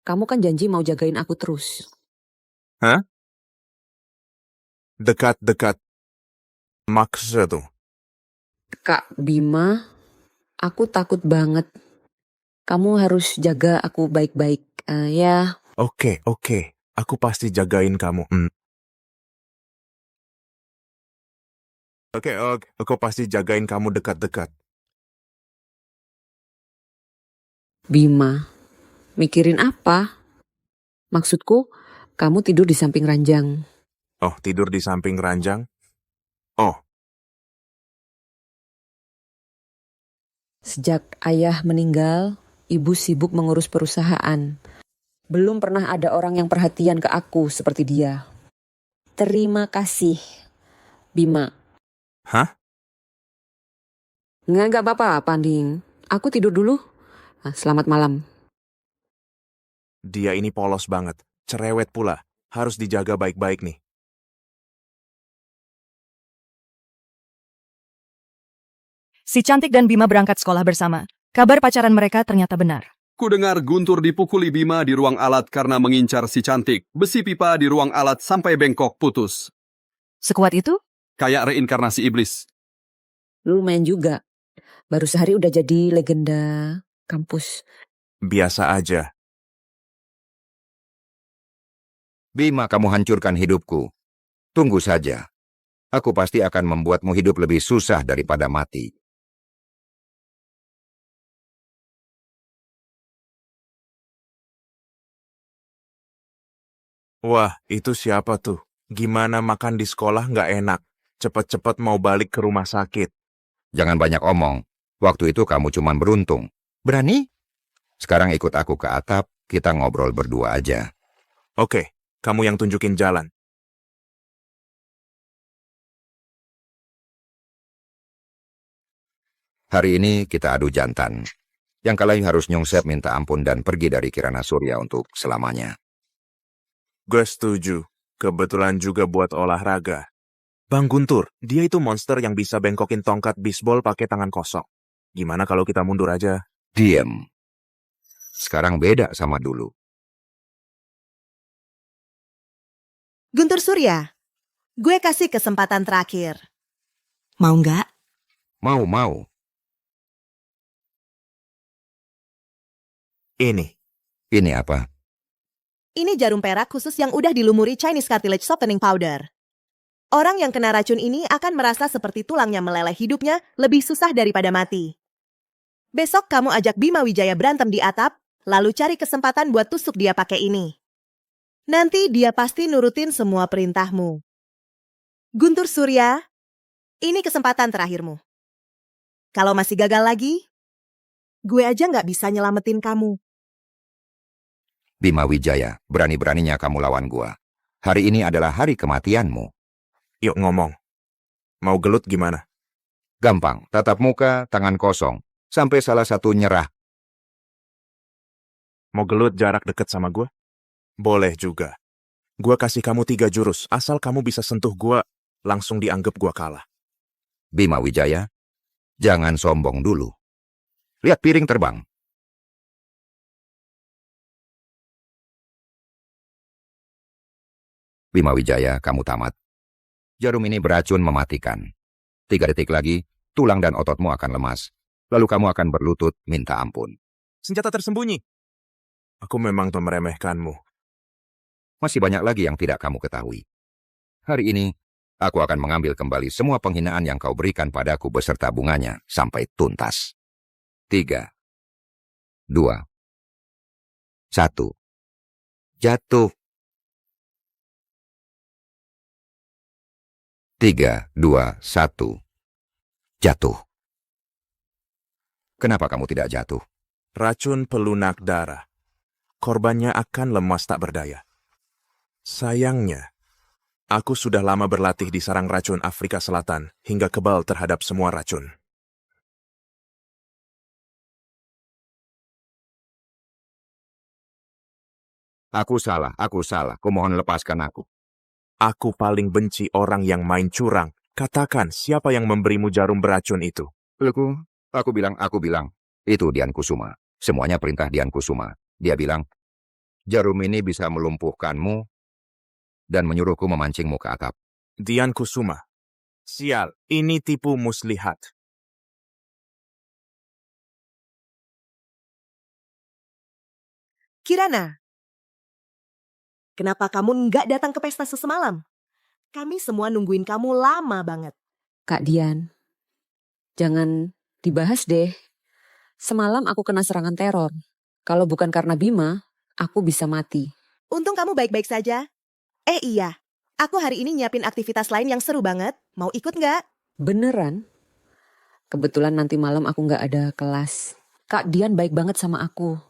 Speaker 6: Kamu kan janji mau jagain aku terus.
Speaker 3: Hah? Dekat-dekat. Maksud.
Speaker 6: Kak Bima, aku takut banget. Kamu harus jaga aku baik-baik. Ya.
Speaker 3: Oke. Aku pasti jagain kamu. Oke. Aku pasti jagain kamu dekat-dekat.
Speaker 6: Bima, mikirin apa? Maksudku, kamu tidur di samping ranjang.
Speaker 3: Oh, tidur di samping ranjang? Oh.
Speaker 6: Sejak ayah meninggal, ibu sibuk mengurus perusahaan. Belum pernah ada orang yang perhatian ke aku seperti dia. Terima kasih, Bima.
Speaker 3: Hah?
Speaker 6: Nggak apa-apa, Ding. Aku tidur dulu. Selamat malam.
Speaker 3: Dia ini polos banget. Cerewet pula. Harus dijaga baik-baik nih.
Speaker 12: Si Cantik dan Bima berangkat sekolah bersama. Kabar pacaran mereka ternyata benar.
Speaker 16: Kudengar Guntur dipukuli Bima di ruang alat karena mengincar si cantik. Besi pipa di ruang alat sampai bengkok putus.
Speaker 12: Sekuat itu?
Speaker 16: Kayak reinkarnasi iblis.
Speaker 6: Lumayan juga. Baru sehari udah jadi legenda kampus.
Speaker 3: Biasa aja.
Speaker 9: Bima, kamu hancurkan hidupku. Tunggu saja. Aku pasti akan membuatmu hidup lebih susah daripada mati.
Speaker 3: Wah, itu siapa tuh? Gimana makan di sekolah nggak enak? Cepet-cepet mau balik ke rumah sakit.
Speaker 9: Jangan banyak omong. Waktu itu kamu cuman beruntung. Berani? Sekarang ikut aku ke atap, kita ngobrol berdua aja.
Speaker 3: Oke, kamu yang tunjukin jalan.
Speaker 9: Hari ini kita adu jantan. Yang kalah harus nyungsep minta ampun dan pergi dari Kirana Surya untuk selamanya.
Speaker 3: Gue setuju. Kebetulan juga buat olahraga. Bang Guntur, dia itu monster yang bisa bengkokin tongkat bisbol pakai tangan kosong. Gimana kalau kita mundur aja?
Speaker 9: Diem. Sekarang beda sama dulu.
Speaker 7: Guntur Surya, gue kasih kesempatan terakhir. Mau nggak?
Speaker 9: Mau. Ini apa?
Speaker 7: Ini jarum perak khusus yang udah dilumuri Chinese Cartilage Softening Powder. Orang yang kena racun ini akan merasa seperti tulangnya meleleh, hidupnya lebih susah daripada mati. Besok kamu ajak Bima Wijaya berantem di atap, lalu cari kesempatan buat tusuk dia pakai ini. Nanti dia pasti nurutin semua perintahmu. Guntur Surya, ini kesempatan terakhirmu. Kalau masih gagal lagi, gue aja nggak bisa nyelamatin kamu.
Speaker 9: Bima Wijaya, berani-beraninya kamu lawan gua. Hari ini adalah hari kematianmu.
Speaker 3: Yuk ngomong. Mau gelut gimana?
Speaker 9: Gampang, tatap muka, tangan kosong. Sampai salah satu nyerah.
Speaker 3: Mau gelut jarak deket sama gue? Boleh juga. Gue kasih kamu 3 jurus. Asal kamu bisa sentuh gue, langsung dianggap gue kalah.
Speaker 9: Bima Wijaya, jangan sombong dulu. Lihat piring terbang. Bima Wijaya, kamu tamat. Jarum ini beracun mematikan. 3 detik lagi, tulang dan ototmu akan lemas. Lalu kamu akan berlutut minta ampun.
Speaker 3: Senjata tersembunyi. Aku memang meremehkanmu.
Speaker 9: Masih banyak lagi yang tidak kamu ketahui. Hari ini, aku akan mengambil kembali semua penghinaan yang kau berikan padaku beserta bunganya sampai tuntas. 3, 2, 1. Jatuh. 3, 2, 1. Jatuh. Kenapa kamu tidak jatuh?
Speaker 3: Racun pelunak darah. Korbannya akan lemas tak berdaya. Sayangnya, aku sudah lama berlatih di sarang racun Afrika Selatan hingga kebal terhadap semua racun.
Speaker 9: Aku salah. Kumohon lepaskan aku.
Speaker 3: Aku paling benci orang yang main curang. Katakan siapa yang memberimu jarum beracun itu.
Speaker 9: Aku bilang. Itu Dian Kusuma. Semuanya perintah Dian Kusuma. Dia bilang, jarum ini bisa melumpuhkanmu dan menyuruhku memancingmu ke atap.
Speaker 3: Dian Kusuma. Sial, ini tipu muslihat.
Speaker 7: Kirana, kenapa kamu nggak datang ke pesta semalam? Kami semua nungguin kamu lama banget.
Speaker 6: Kak Dian, jangan dibahas deh. Semalam aku kena serangan teror. Kalau bukan karena Bima, aku bisa mati.
Speaker 7: Untung kamu baik-baik saja. Iya, aku hari ini nyiapin aktivitas lain yang seru banget. Mau ikut nggak?
Speaker 6: Beneran? Kebetulan nanti malam aku nggak ada kelas. Kak Dian baik banget sama aku.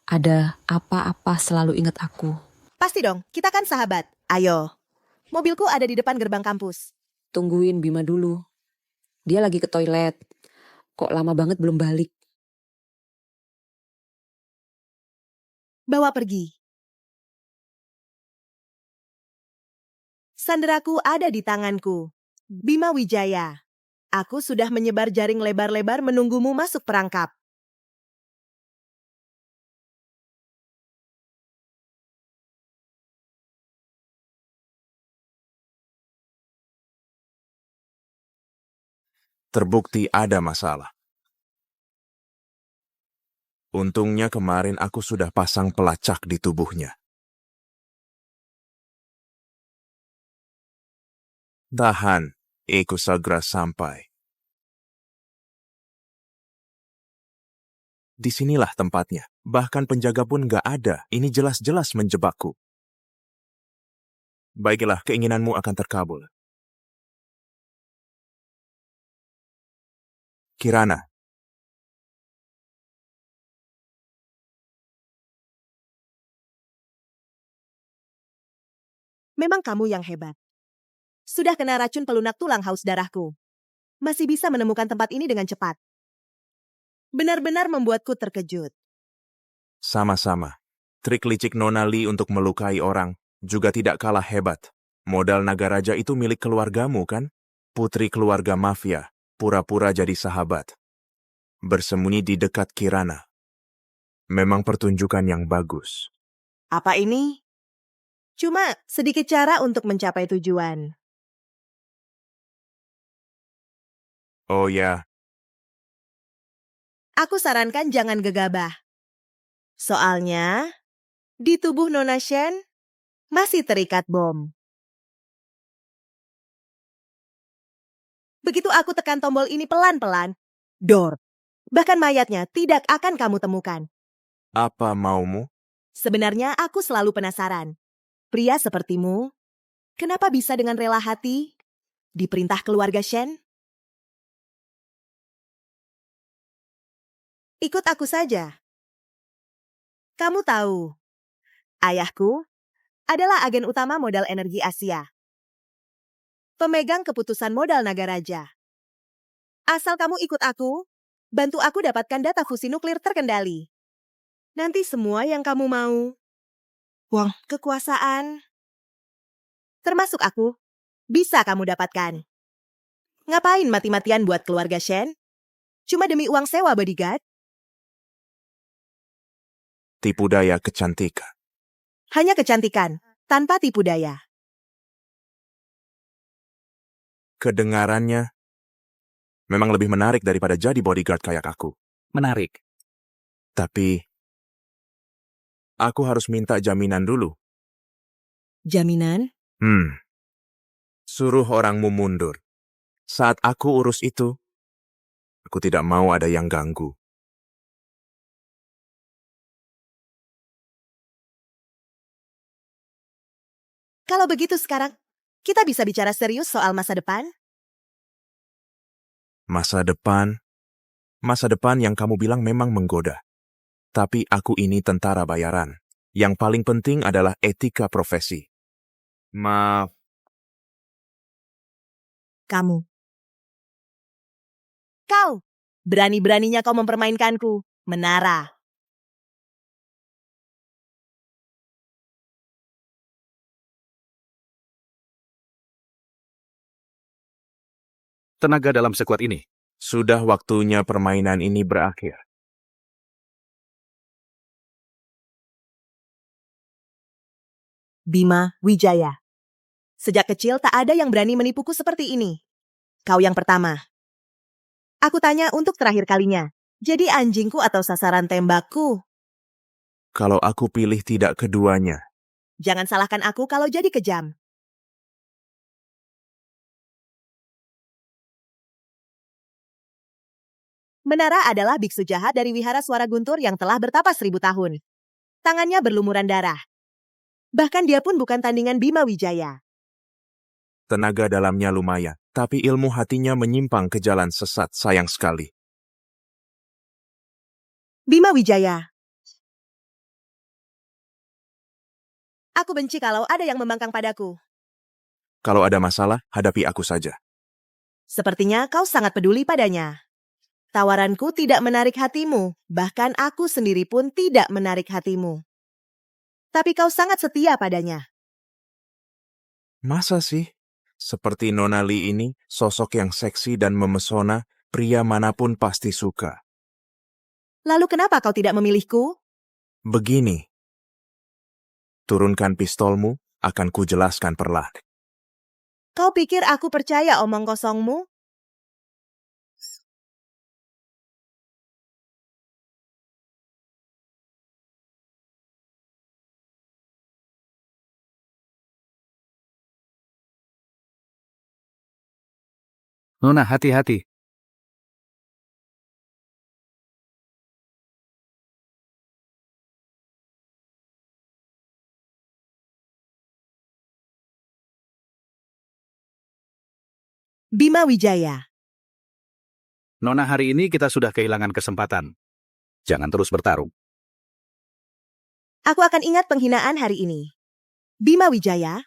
Speaker 6: Ada apa-apa selalu ingat aku.
Speaker 7: Pasti dong, kita kan sahabat. Ayo. Mobilku ada di depan gerbang kampus.
Speaker 6: Tungguin Bima dulu. Dia lagi ke toilet. Kok lama banget belum balik?
Speaker 7: Bawa pergi. Sanderaku ada di tanganku. Bima Wijaya. Aku sudah menyebar jaring lebar-lebar menunggumu masuk perangkap.
Speaker 3: Terbukti ada masalah. Untungnya kemarin aku sudah pasang pelacak di tubuhnya. Tahan, aku segera sampai. Disinilah tempatnya. Bahkan penjaga pun gak ada. Ini jelas-jelas menjebakku. Baiklah, keinginanmu akan terkabul. Kirana.
Speaker 7: Memang kamu yang hebat. Sudah kena racun pelunak tulang haus darahku. Masih bisa menemukan tempat ini dengan cepat. Benar-benar membuatku terkejut.
Speaker 3: Sama-sama. Trik licik Nona Lee untuk melukai orang juga tidak kalah hebat. Modal naga raja itu milik keluargamu, kan? Putri keluarga mafia, pura-pura jadi sahabat. Bersembunyi di dekat Kirana. Memang pertunjukan yang bagus.
Speaker 7: Apa ini? Cuma sedikit cara untuk mencapai tujuan.
Speaker 3: Oh ya,
Speaker 7: Aku sarankan jangan gegabah. Soalnya, di tubuh Nona Shen masih terikat bom. Begitu aku tekan tombol ini pelan-pelan, dor. Bahkan mayatnya tidak akan kamu temukan.
Speaker 3: apa maumu?
Speaker 7: Sebenarnya aku selalu penasaran. Pria sepertimu, kenapa bisa dengan rela hati diperintah keluarga Shen? Ikut aku saja. Kamu tahu, ayahku adalah agen utama modal energi Asia. Pemegang keputusan modal naga raja. Asal kamu ikut aku, bantu aku dapatkan data fusi nuklir terkendali. Nanti semua yang kamu mau, uang, kekuasaan, termasuk aku, bisa kamu dapatkan. Ngapain mati-matian buat keluarga Shen? Cuma demi uang sewa bodyguard?
Speaker 3: Tipu daya kecantikan.
Speaker 7: Hanya kecantikan, tanpa tipu daya.
Speaker 3: Kedengarannya memang lebih menarik daripada jadi bodyguard kayak aku.
Speaker 17: Menarik.
Speaker 3: Tapi, aku harus minta jaminan dulu.
Speaker 7: Jaminan?
Speaker 3: Suruh orangmu mundur. Saat aku urus itu, aku tidak mau ada yang ganggu.
Speaker 7: Kalau begitu sekarang, kita bisa bicara serius soal masa depan?
Speaker 3: Masa depan yang kamu bilang memang menggoda. Tapi aku ini tentara bayaran. Yang paling penting adalah etika profesi. Maaf.
Speaker 7: Kamu. Kau, berani-beraninya kau mempermainkanku, Menara.
Speaker 17: Tenaga dalam sekuat ini.
Speaker 3: Sudah waktunya permainan ini berakhir.
Speaker 7: Bima Wijaya. Sejak kecil tak ada yang berani menipuku seperti ini. Kau yang pertama. Aku tanya untuk terakhir kalinya. Jadi anjingku atau sasaran tembakku?
Speaker 3: Kalau aku pilih tidak keduanya.
Speaker 7: Jangan salahkan aku kalau jadi kejam. Menara adalah biksu jahat dari Wihara Suara Guntur yang telah bertapa 1000 tahun. Tangannya berlumuran darah. Bahkan dia pun bukan tandingan Bima Wijaya.
Speaker 3: Tenaga dalamnya lumayan, tapi ilmu hatinya menyimpang ke jalan sesat, sayang sekali.
Speaker 7: Bima Wijaya. Aku benci kalau ada yang membangkang padaku.
Speaker 3: Kalau ada masalah, hadapi aku saja.
Speaker 7: Sepertinya kau sangat peduli padanya. Tawaranku tidak menarik hatimu, bahkan aku sendiri pun tidak menarik hatimu. Tapi kau sangat setia padanya.
Speaker 3: Masa sih? Seperti Nona Lee ini, sosok yang seksi dan memesona, pria manapun pasti suka.
Speaker 7: Lalu kenapa kau tidak memilihku?
Speaker 3: Begini. Turunkan pistolmu, akan kujelaskan perlahan.
Speaker 7: Kau pikir aku percaya omong kosongmu?
Speaker 17: Nona, hati-hati.
Speaker 7: Bima Wijaya.
Speaker 17: Nona, hari ini kita sudah kehilangan kesempatan. Jangan terus bertarung.
Speaker 7: Aku akan ingat penghinaan hari ini. Bima Wijaya,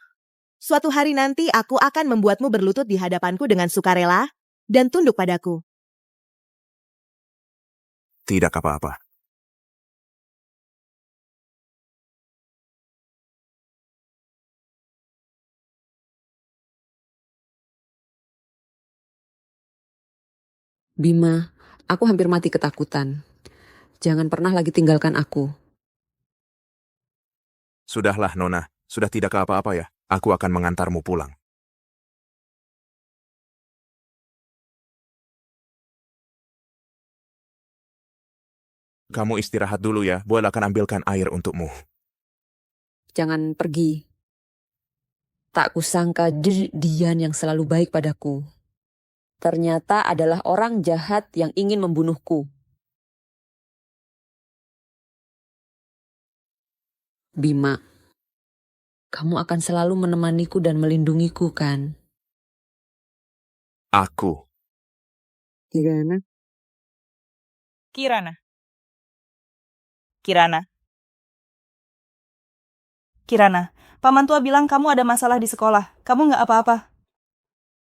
Speaker 7: suatu hari nanti aku akan membuatmu berlutut di hadapanku dengan sukarela dan tunduk padaku.
Speaker 3: Tidak apa-apa.
Speaker 6: Bima, aku hampir mati ketakutan. Jangan pernah lagi tinggalkan aku.
Speaker 3: Sudahlah, Nona. Sudah tidak apa-apa ya. Aku akan mengantarmu pulang. Kamu istirahat dulu ya. Boyle akan ambilkan air untukmu.
Speaker 6: Jangan pergi. Tak kusangka Dian yang selalu baik padaku. Ternyata adalah orang jahat yang ingin membunuhku. Bima, kamu akan selalu menemaniku dan melindungiku, kan?
Speaker 3: Aku.
Speaker 6: Kirana?
Speaker 2: Kirana. Kirana. Kirana, Paman tua bilang kamu ada masalah di sekolah. Kamu nggak apa-apa.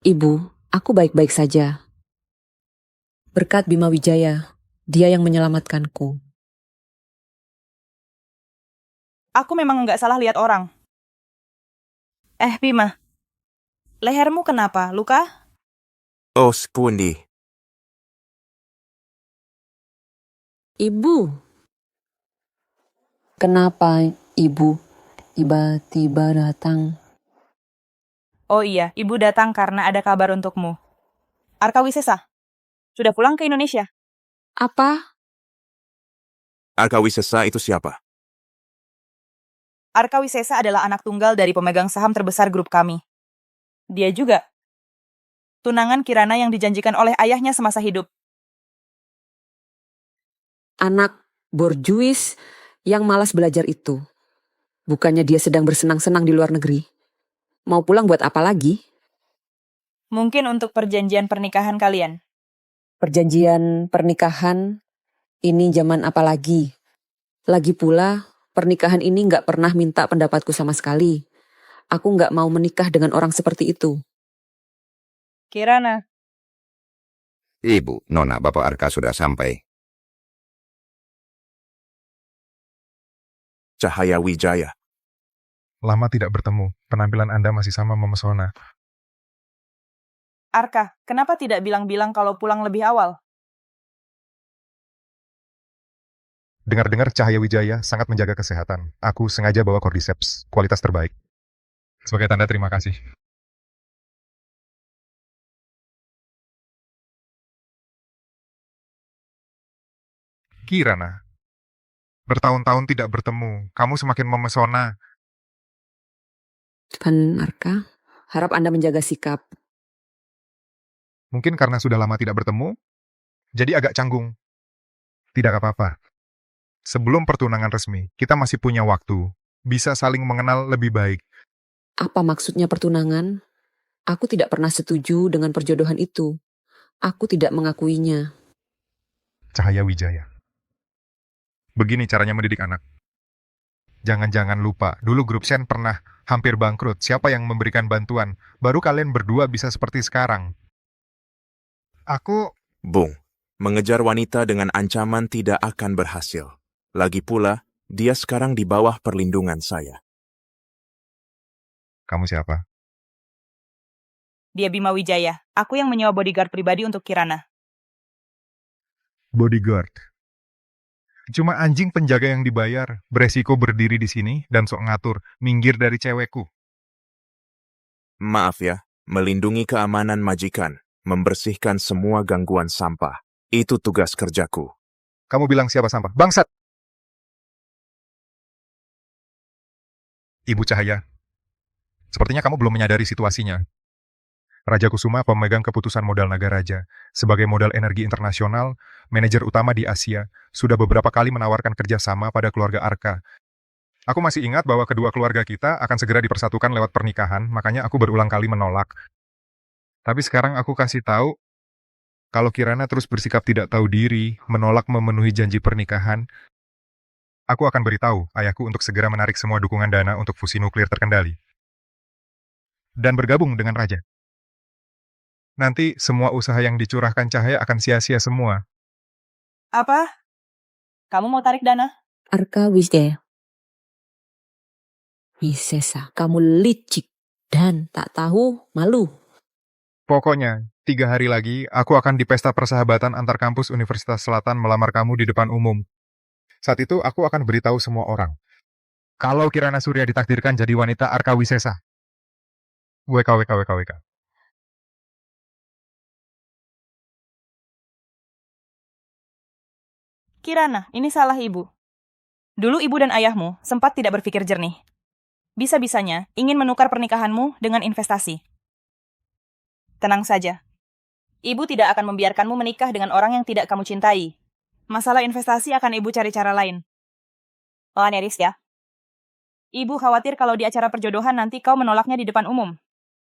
Speaker 6: Ibu, aku baik-baik saja. Berkat Bima Wijaya, dia yang menyelamatkanku.
Speaker 2: Aku memang nggak salah lihat orang. Bima. Lehermu kenapa? Luka?
Speaker 3: Oh, Spundi.
Speaker 6: Ibu. Kenapa ibu tiba-tiba datang?
Speaker 2: Oh iya, ibu datang karena ada kabar untukmu. Arka Wisesa, sudah pulang ke Indonesia.
Speaker 6: Apa?
Speaker 3: Arka Wisesa itu siapa?
Speaker 2: Arka Wisesa adalah anak tunggal dari pemegang saham terbesar grup kami. Dia juga tunangan Kirana yang dijanjikan oleh ayahnya semasa hidup.
Speaker 6: Anak borjuis yang malas belajar itu. Bukannya dia sedang bersenang-senang di luar negeri. Mau pulang buat apa lagi?
Speaker 2: Mungkin untuk perjanjian pernikahan kalian.
Speaker 6: Perjanjian pernikahan ini zaman apa lagi? Lagi pula, pernikahan ini nggak pernah minta pendapatku sama sekali. Aku nggak mau menikah dengan orang seperti itu.
Speaker 2: Kirana.
Speaker 9: Ibu, Nona, Bapak Arka sudah sampai.
Speaker 3: Cahaya Wijaya.
Speaker 11: Lama tidak bertemu. Penampilan Anda masih sama memesona.
Speaker 2: Arka, kenapa tidak bilang-bilang kalau pulang lebih awal?
Speaker 11: Dengar-dengar Cahaya Wijaya sangat menjaga kesehatan. Aku sengaja bawa Cordyceps, kualitas terbaik. Sebagai tanda terima kasih. Kirana, bertahun-tahun tidak bertemu. Kamu semakin memesona.
Speaker 6: Tuan Arka, harap Anda menjaga sikap.
Speaker 11: Mungkin karena sudah lama tidak bertemu, jadi agak canggung. Tidak apa-apa. Sebelum pertunangan resmi, kita masih punya waktu. Bisa saling mengenal lebih baik.
Speaker 6: Apa maksudnya pertunangan? Aku tidak pernah setuju dengan perjodohan itu. Aku tidak mengakuinya.
Speaker 11: Cahaya Wijaya. Begini caranya mendidik anak. Jangan-jangan lupa, dulu grup Shen pernah hampir bangkrut. Siapa yang memberikan bantuan? Baru kalian berdua bisa seperti sekarang. Aku...
Speaker 3: Bung, mengejar wanita dengan ancaman tidak akan berhasil. Lagi pula, dia sekarang di bawah perlindungan saya.
Speaker 11: Kamu siapa?
Speaker 2: Dia Bima Wijaya. Aku yang menyewa bodyguard pribadi untuk Kirana.
Speaker 11: Bodyguard. Cuma anjing penjaga yang dibayar, beresiko berdiri di sini dan sok ngatur, minggir dari cewekku.
Speaker 3: Maaf ya, melindungi keamanan majikan, membersihkan semua gangguan sampah. Itu tugas kerjaku.
Speaker 11: Kamu bilang siapa sampah? Bangsat! Ibu Cahaya, sepertinya kamu belum menyadari situasinya. Raja Kusuma pemegang keputusan modal naga raja. Sebagai modal energi internasional, manajer utama di Asia, sudah beberapa kali menawarkan kerjasama pada keluarga Arka. Aku masih ingat bahwa kedua keluarga kita akan segera dipersatukan lewat pernikahan, makanya aku berulang kali menolak. Tapi sekarang aku kasih tahu, kalau Kirana terus bersikap tidak tahu diri, menolak memenuhi janji pernikahan, aku akan beritahu ayahku untuk segera menarik semua dukungan dana untuk fusi nuklir terkendali. Dan bergabung dengan raja. Nanti semua usaha yang dicurahkan Cahaya akan sia-sia semua.
Speaker 2: Apa? Kamu mau tarik dana?
Speaker 6: Arka Wijaya. Wisesa, kamu licik dan tak tahu malu.
Speaker 11: Pokoknya, 3 hari lagi, aku akan di pesta persahabatan antar kampus Universitas Selatan melamar kamu di depan umum. Saat itu, aku akan beritahu semua orang. Kalau Kirana Surya ditakdirkan jadi wanita Arka Wisesa. WK.
Speaker 2: Kirana, ini salah ibu. Dulu ibu dan ayahmu sempat tidak berpikir jernih. Bisa-bisanya ingin menukar pernikahanmu dengan investasi. Tenang saja. Ibu tidak akan membiarkanmu menikah dengan orang yang tidak kamu cintai. Masalah investasi akan ibu cari cara lain. Oh, Neris ya. Ibu khawatir kalau di acara perjodohan nanti kau menolaknya di depan umum.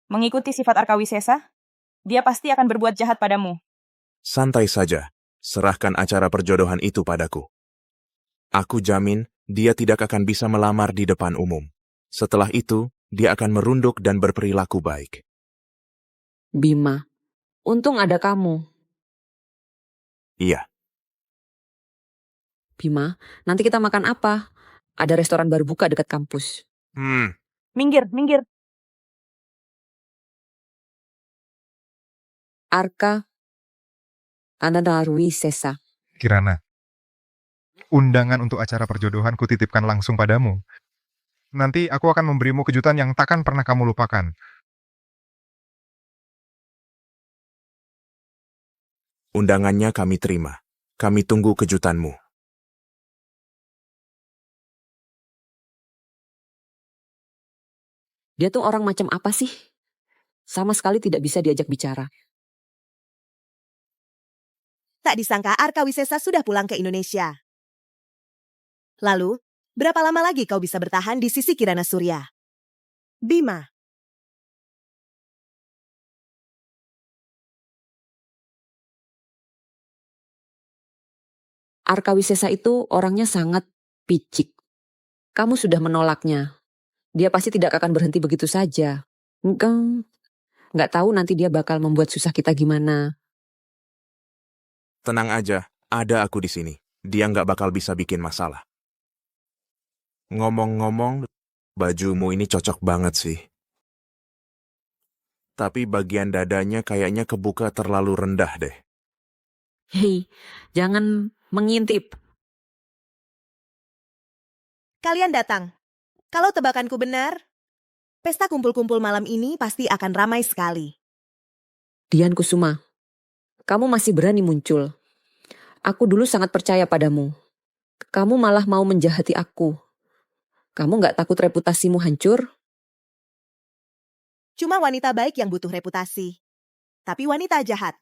Speaker 2: Mengikuti sifat Arka Wisesa, dia pasti akan berbuat jahat padamu.
Speaker 3: Santai saja. Serahkan acara perjodohan itu padaku. Aku jamin dia tidak akan bisa melamar di depan umum. Setelah itu, dia akan merunduk dan berperilaku baik.
Speaker 6: Bima, untung ada kamu.
Speaker 3: Iya.
Speaker 6: Bima, nanti kita makan apa? Ada restoran baru buka dekat kampus.
Speaker 2: Minggir.
Speaker 6: Arka Anandarwi Sesa.
Speaker 11: Kirana, undangan untuk acara perjodohan kutitipkan langsung padamu. Nanti aku akan memberimu kejutan yang takkan pernah kamu lupakan.
Speaker 3: Undangannya kami terima. Kami tunggu kejutanmu.
Speaker 6: Dia tuh orang macam apa sih? Sama sekali tidak bisa diajak bicara.
Speaker 7: Tak disangka Arka Wisesa sudah pulang ke Indonesia. Lalu, berapa lama lagi kau bisa bertahan di sisi Kirana Surya? Bima.
Speaker 6: Arka Wisesa itu orangnya sangat picik. Kamu sudah menolaknya. Dia pasti tidak akan berhenti begitu saja. Nggak tahu nanti dia bakal membuat susah kita gimana.
Speaker 3: Tenang aja, ada aku di sini. Dia nggak bakal bisa bikin masalah. Ngomong-ngomong, bajumu ini cocok banget sih. Tapi bagian dadanya kayaknya kebuka terlalu rendah deh.
Speaker 6: Hei, jangan mengintip.
Speaker 7: Kalian datang. Kalau tebakanku benar, pesta kumpul-kumpul malam ini pasti akan ramai sekali.
Speaker 6: Dian Kusuma, kamu masih berani muncul. Aku dulu sangat percaya padamu. Kamu malah mau menjahati aku. Kamu nggak takut reputasimu hancur?
Speaker 7: Cuma wanita baik yang butuh reputasi. Tapi wanita jahat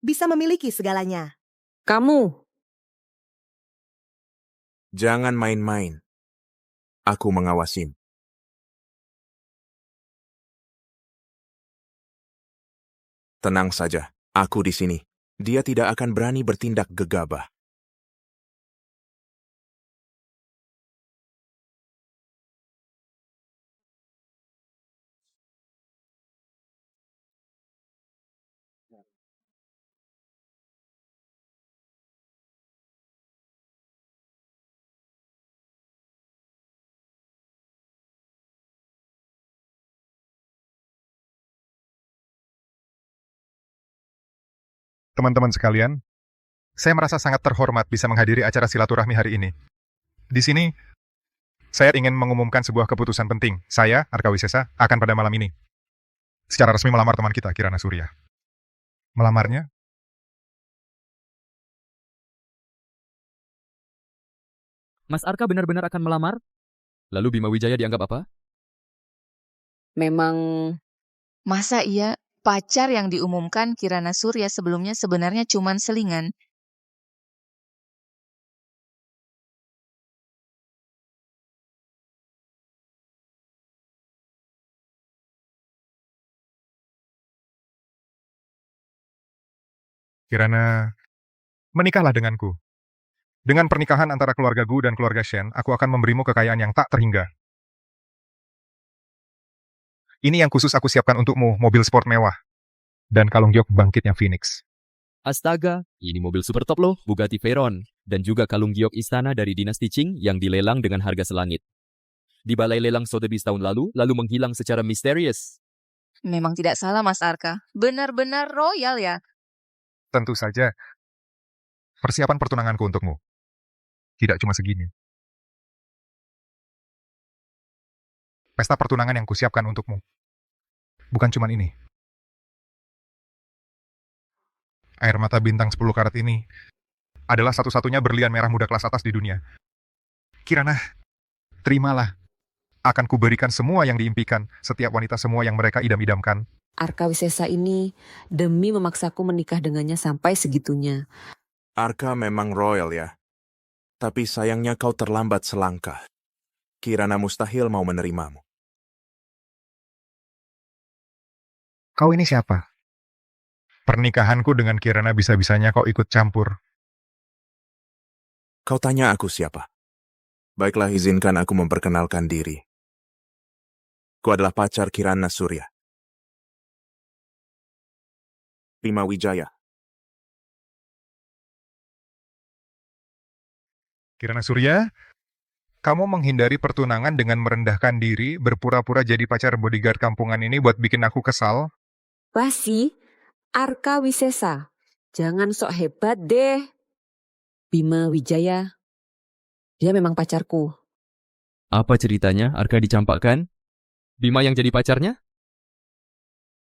Speaker 7: bisa memiliki segalanya.
Speaker 6: Kamu.
Speaker 3: Jangan main-main. Aku mengawasin. Tenang saja, aku di sini. Dia tidak akan berani bertindak gegabah.
Speaker 11: Teman-teman sekalian, saya merasa sangat terhormat bisa menghadiri acara silaturahmi hari ini. Di sini, saya ingin mengumumkan sebuah keputusan penting. Saya, Arka Wisesa, akan pada malam ini secara resmi melamar teman kita, Kirana Surya. Melamarnya?
Speaker 18: Mas Arka benar-benar akan melamar? Lalu Bima Wijaya dianggap apa?
Speaker 6: Memang...
Speaker 19: Masa iya Pacar yang diumumkan Kirana Surya sebelumnya sebenarnya cuman selingan.
Speaker 11: Kirana, menikahlah denganku. Dengan pernikahan antara keluarga Gu dan keluarga Shen, aku akan memberimu kekayaan yang tak terhingga. Ini yang khusus aku siapkan untukmu, mobil sport mewah. Dan kalung giok bangkitnya Phoenix.
Speaker 18: Astaga, ini mobil super top loh, Bugatti Veyron. Dan juga kalung giok istana dari dinasti Qing yang dilelang dengan harga selangit. Di balai lelang Sotheby's tahun lalu menghilang secara misterius.
Speaker 19: Memang tidak salah, Mas Arka. Benar-benar royal ya.
Speaker 11: Tentu saja. Persiapan pertunanganku untukmu. Tidak cuma segini. Pesta pertunangan yang kusiapkan untukmu. Bukan cuma ini. Air mata bintang 10 karat ini adalah satu-satunya berlian merah muda kelas atas di dunia. Kirana, terimalah. Akan kuberikan semua yang diimpikan, setiap wanita semua yang mereka idam-idamkan.
Speaker 6: Arka Wisesa ini demi memaksaku menikah dengannya sampai segitunya.
Speaker 3: Arka memang royal ya. Tapi sayangnya kau terlambat selangkah. Kirana mustahil mau menerimamu.
Speaker 11: Kau ini siapa? Pernikahanku dengan Kirana bisa-bisanya kau ikut campur.
Speaker 3: Kau tanya aku siapa? Baiklah, izinkan aku memperkenalkan diri. Ku adalah pacar Kirana Surya. Bima Wijaya.
Speaker 11: Kirana Surya, kamu menghindari pertunangan dengan merendahkan diri, berpura-pura jadi pacar bodyguard kampungan ini buat bikin aku kesal.
Speaker 6: Basi, Arka Wisesa, jangan sok hebat deh. Bima Wijaya, dia memang pacarku.
Speaker 18: Apa ceritanya Arka dicampakkan? Bima yang jadi pacarnya?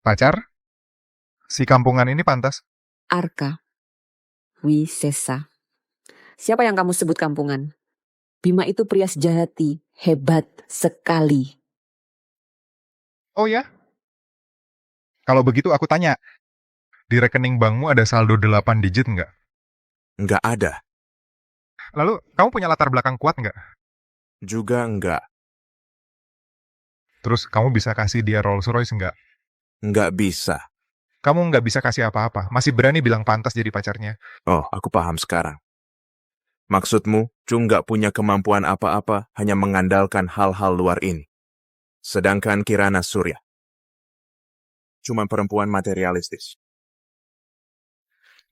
Speaker 11: Pacar? Si kampungan ini pantas.
Speaker 6: Arka Wisesa. Siapa yang kamu sebut kampungan? Bima itu pria sejati, hebat sekali.
Speaker 11: Oh ya? Kalau begitu aku tanya, di rekening bankmu ada saldo 8 digit nggak?
Speaker 3: Nggak ada.
Speaker 11: Lalu, kamu punya latar belakang kuat nggak?
Speaker 3: Juga nggak.
Speaker 11: Terus, kamu bisa kasih dia Rolls Royce nggak?
Speaker 3: Nggak bisa.
Speaker 11: Kamu nggak bisa kasih apa-apa, masih berani bilang pantas jadi pacarnya.
Speaker 3: Oh, aku paham sekarang. Maksudmu, Chung nggak punya kemampuan apa-apa, hanya mengandalkan hal-hal luar ini. Sedangkan Kirana Surya cuma perempuan materialistis.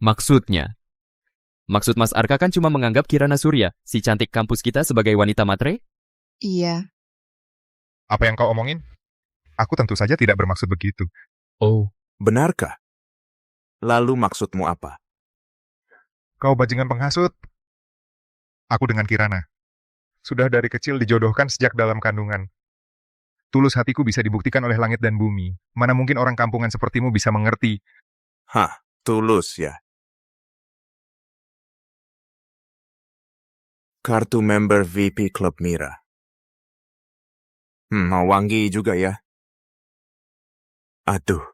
Speaker 18: Maksudnya? Maksud Mas Arka kan cuma menganggap Kirana Surya, si cantik kampus kita sebagai wanita matre?
Speaker 19: Iya.
Speaker 11: Apa yang kau omongin? Aku tentu saja tidak bermaksud begitu.
Speaker 18: Oh.
Speaker 3: Benarkah? Lalu maksudmu apa?
Speaker 11: Kau bajingan penghasut. Aku dengan Kirana. Sudah dari kecil dijodohkan sejak dalam kandungan. Tulus hatiku bisa dibuktikan oleh langit dan bumi. Mana mungkin orang kampungan sepertimu bisa mengerti.
Speaker 3: Hah, tulus ya. Kartu member VP Klub Mira. Wangi juga ya. Aduh.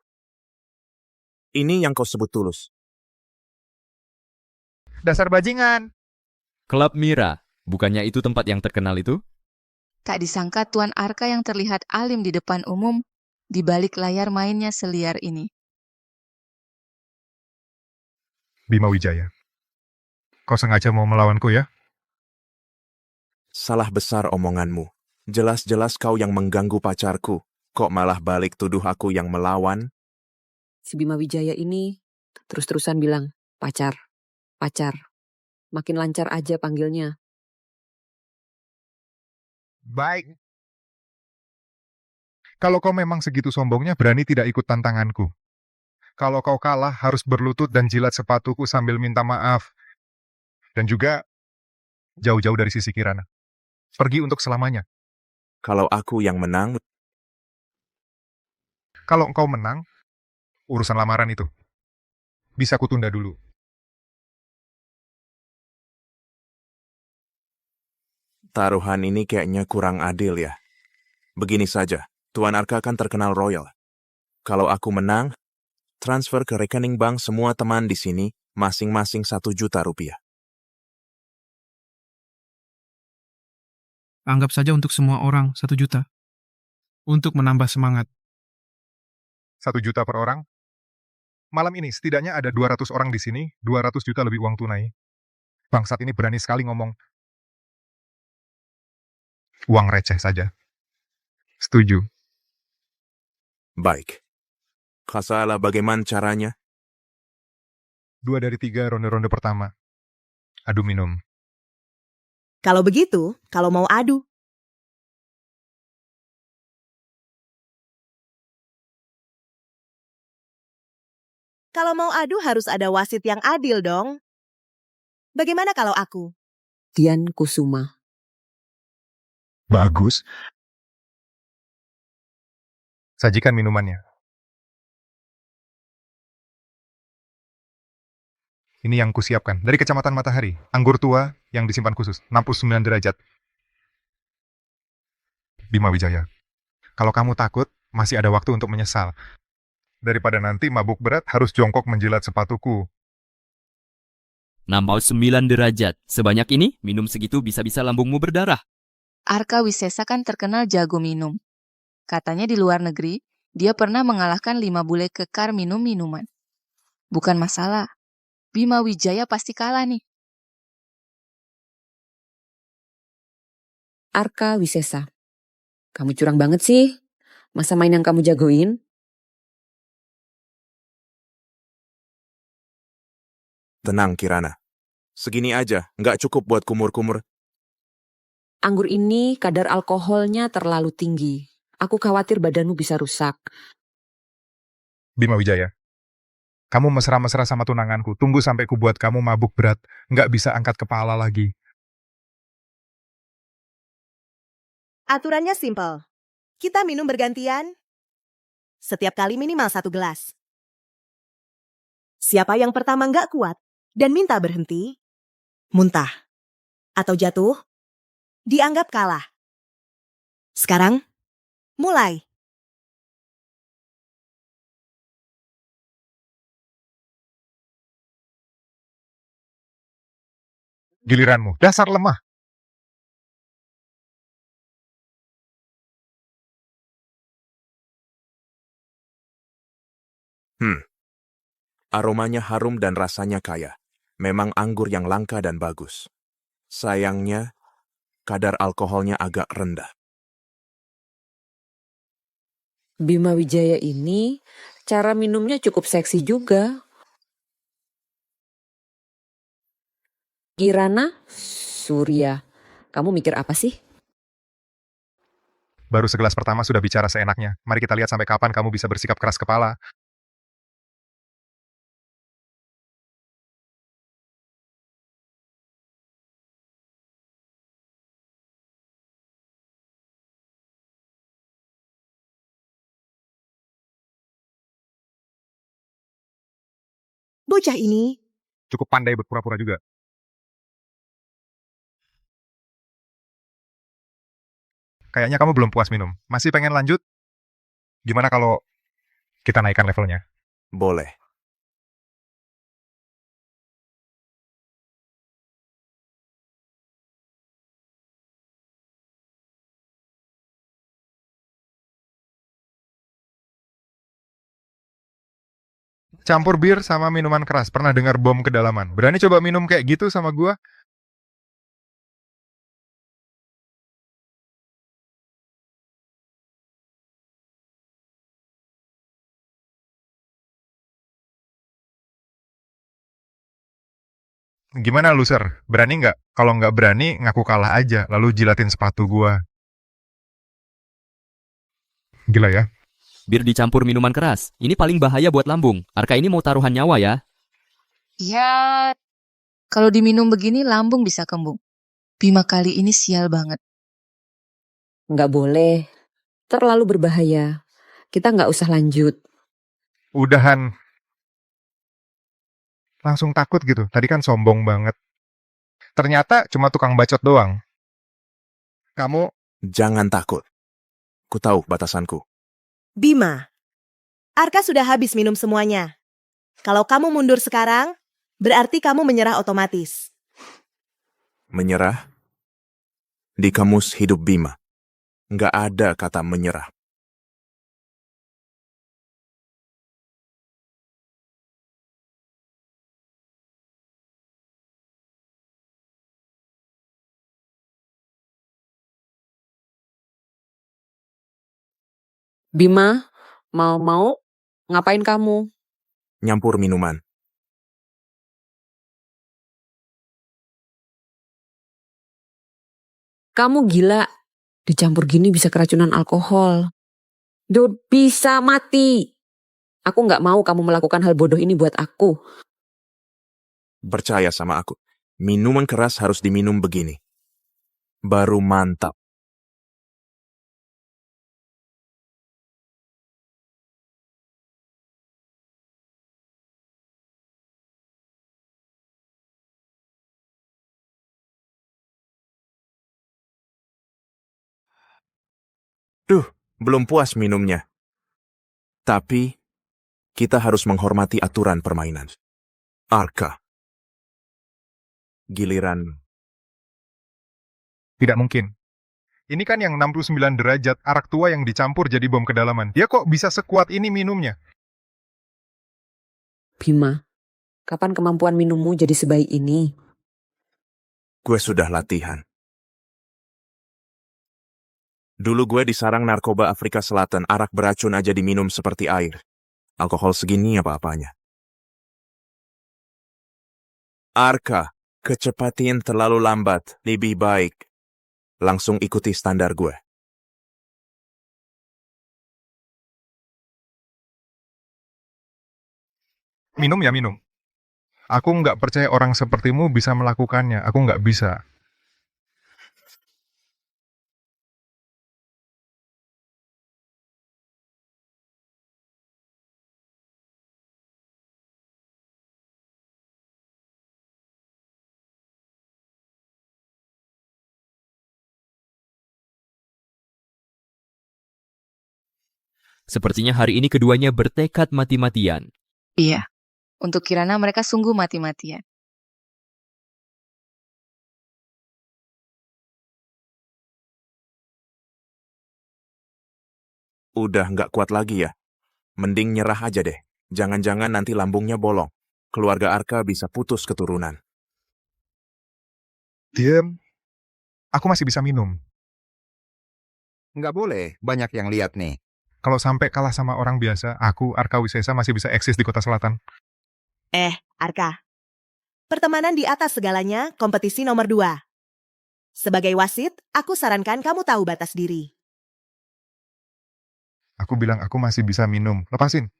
Speaker 3: Ini yang kau sebut tulus.
Speaker 11: Dasar bajingan.
Speaker 18: Klub Mira, bukannya itu tempat yang terkenal itu?
Speaker 19: Tak disangka Tuan Arka yang terlihat alim di depan umum, di balik layar mainnya seliar ini.
Speaker 11: Bima Wijaya. Kau sengaja mau melawanku ya?
Speaker 3: Salah besar omonganmu. Jelas-jelas kau yang mengganggu pacarku. Kok malah balik tuduh aku yang melawan?
Speaker 6: Si Bima Wijaya ini terus-terusan bilang, pacar, pacar. Makin lancar aja panggilnya.
Speaker 11: Baik. Kalau kau memang segitu sombongnya, berani tidak ikut tantanganku. Kalau kau kalah, harus berlutut dan jilat sepatuku sambil minta maaf. Dan juga, jauh-jauh dari sisi Kirana. Pergi untuk selamanya.
Speaker 3: Kalau aku yang menang...
Speaker 11: Kalau engkau menang, urusan lamaran itu bisa kutunda dulu.
Speaker 3: Taruhan ini kayaknya kurang adil ya. Begini saja, Tuan Arka kan terkenal royal. Kalau aku menang, Transfer ke rekening bank semua teman di sini, masing-masing 1 juta rupiah.
Speaker 20: Anggap saja untuk semua orang 1 juta. Untuk menambah semangat.
Speaker 11: 1 juta per orang? Malam ini setidaknya ada 200 orang di sini, 200 juta lebih uang tunai. Bangsat ini berani sekali ngomong. Uang receh saja. Setuju.
Speaker 3: Baik. Kasalah bagaimana caranya?
Speaker 11: 2 dari 3 ronde-ronde pertama. Adu minum.
Speaker 7: Kalau begitu, kalau mau adu. Kalau mau adu harus ada wasit yang adil dong. Bagaimana kalau aku?
Speaker 6: Dian Kusuma.
Speaker 11: Bagus. Sajikan minumannya. Ini yang kusiapkan. Dari Kecamatan Matahari. Anggur tua yang disimpan khusus. 69 derajat. Bima Wijaya. Kalau kamu takut, masih ada waktu untuk menyesal. Daripada nanti mabuk berat harus jongkok menjilat sepatuku.
Speaker 18: 69 derajat. Sebanyak ini, minum segitu bisa-bisa lambungmu berdarah.
Speaker 19: Arka Wisesa kan terkenal jago minum. Katanya di luar negeri, dia pernah mengalahkan 5 bule kekar minum minuman. Bukan masalah. Bima Wijaya pasti kalah nih.
Speaker 6: Arka Wisesa. Kamu curang banget sih. Masa main yang kamu jagoin?
Speaker 3: Tenang, Kirana. Segini aja, nggak cukup buat kumur-kumur.
Speaker 6: Anggur ini kadar alkoholnya terlalu tinggi. Aku khawatir badanmu bisa rusak.
Speaker 11: Bima Wijaya. Kamu mesra-mesra sama tunanganku. Tunggu sampai ku buat kamu mabuk berat. Nggak bisa angkat kepala lagi.
Speaker 7: Aturannya simpel. Kita minum bergantian. Setiap kali minimal 1 gelas. Siapa yang pertama nggak kuat dan minta berhenti, muntah, atau jatuh, dianggap kalah. Sekarang, mulai.
Speaker 11: Giliranmu, dasar lemah.
Speaker 3: Aromanya harum dan rasanya kaya. Memang anggur yang langka dan bagus. Sayangnya, kadar alkoholnya agak rendah.
Speaker 6: Bima Wijaya ini, cara minumnya cukup seksi juga. Kirana Surya, kamu mikir apa sih?
Speaker 11: Baru segelas pertama sudah bicara seenaknya. Mari kita lihat sampai kapan kamu bisa bersikap keras kepala.
Speaker 7: Bocah ini
Speaker 11: Cukup pandai berpura-pura juga. Kayaknya kamu belum puas minum. Masih pengen lanjut? Gimana kalau kita naikkan levelnya?
Speaker 3: Boleh.
Speaker 11: Campur bir sama minuman keras. Pernah dengar bom kedalaman? Berani coba minum kayak gitu sama gua? Gimana loser? Berani nggak? Kalau nggak berani, ngaku kalah aja, lalu jilatin sepatu gua. Gila ya?
Speaker 18: Bir dicampur minuman keras. Ini paling bahaya buat lambung. Arka ini mau taruhan nyawa ya.
Speaker 19: Ya, kalau diminum begini lambung bisa kembung. Bima kali ini sial banget.
Speaker 6: Nggak boleh. Terlalu berbahaya. Kita nggak usah lanjut.
Speaker 11: Udahan. Langsung takut gitu. Tadi kan sombong banget. Ternyata cuma tukang bacot doang. Kamu...
Speaker 3: Jangan takut. Ku tahu batasanku.
Speaker 7: Bima, Arka sudah habis minum semuanya. Kalau kamu mundur sekarang, berarti kamu menyerah otomatis.
Speaker 3: Menyerah? Di kamus hidup Bima, nggak ada kata menyerah.
Speaker 6: Bima, mau ngapain kamu?
Speaker 3: Nyampur minuman.
Speaker 6: Kamu gila. Dicampur gini bisa keracunan alkohol. Bisa mati. Aku nggak mau kamu melakukan hal bodoh ini buat aku.
Speaker 3: Percaya sama aku, minuman keras harus diminum begini. Baru mantap. Duh, belum puas minumnya. Tapi, kita harus menghormati aturan permainan. Arka. Giliran.
Speaker 11: Tidak mungkin. Ini kan yang 69 derajat arak tua yang dicampur jadi bom kedalaman. Dia kok bisa sekuat ini minumnya?
Speaker 6: Bima, kapan kemampuan minummu jadi sebaik ini?
Speaker 3: Gue sudah latihan. Dulu gue di sarang narkoba Afrika Selatan, arak beracun aja diminum seperti air. Alkohol segini apa-apanya. Arka, kecepatan terlalu lambat, lebih baik. Langsung ikuti standar gue.
Speaker 11: Minum ya minum. Aku nggak percaya orang sepertimu bisa melakukannya. Aku nggak bisa.
Speaker 18: Sepertinya hari ini keduanya bertekad mati-matian.
Speaker 19: Iya, untuk Kirana mereka sungguh mati-matian.
Speaker 3: Udah nggak kuat lagi ya? Mending nyerah aja deh. Jangan-jangan nanti lambungnya bolong. Keluarga Arka bisa putus keturunan.
Speaker 11: Diem. Aku masih bisa minum.
Speaker 9: Nggak boleh, banyak yang lihat nih.
Speaker 11: Kalau sampai kalah sama orang biasa, aku, Arka Wisesa, masih bisa eksis di Kota Selatan.
Speaker 7: Arka. Pertemanan di atas segalanya, kompetisi nomor 2. Sebagai wasit, aku sarankan kamu tahu batas diri.
Speaker 11: Aku bilang aku masih bisa minum. Lepasin.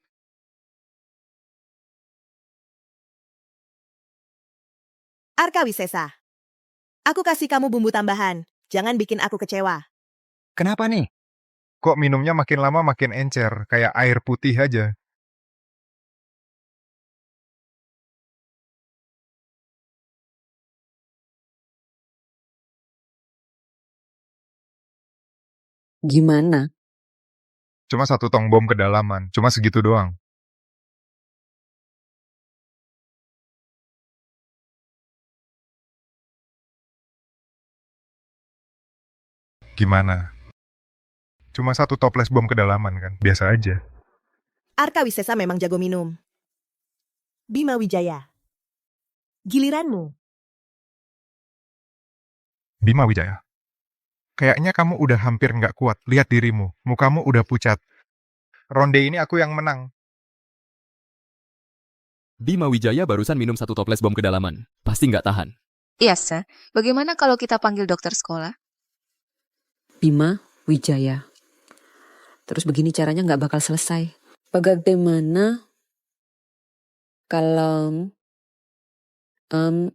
Speaker 7: Arka Wisesa. Aku kasih kamu bumbu tambahan. Jangan bikin aku kecewa.
Speaker 9: Kenapa nih?
Speaker 11: Kok minumnya makin lama makin encer, kayak air putih aja.
Speaker 6: Gimana?
Speaker 11: Cuma 1 tong bom kedalaman, cuma segitu doang. Gimana? Cuma 1 toples bom kedalaman kan, biasa aja.
Speaker 7: Arka Wisesa memang jago minum. Bima Wijaya. Giliranmu.
Speaker 11: Bima Wijaya. Kayaknya kamu udah hampir nggak kuat, lihat dirimu, mukamu udah pucat. Ronde ini aku yang menang.
Speaker 18: Bima Wijaya barusan minum 1 toples bom kedalaman. Pasti nggak tahan.
Speaker 19: Iya, Sa. Bagaimana kalau kita panggil dokter sekolah?
Speaker 6: Bima Wijaya. Terus begini caranya nggak bakal selesai. Bagaimana kalau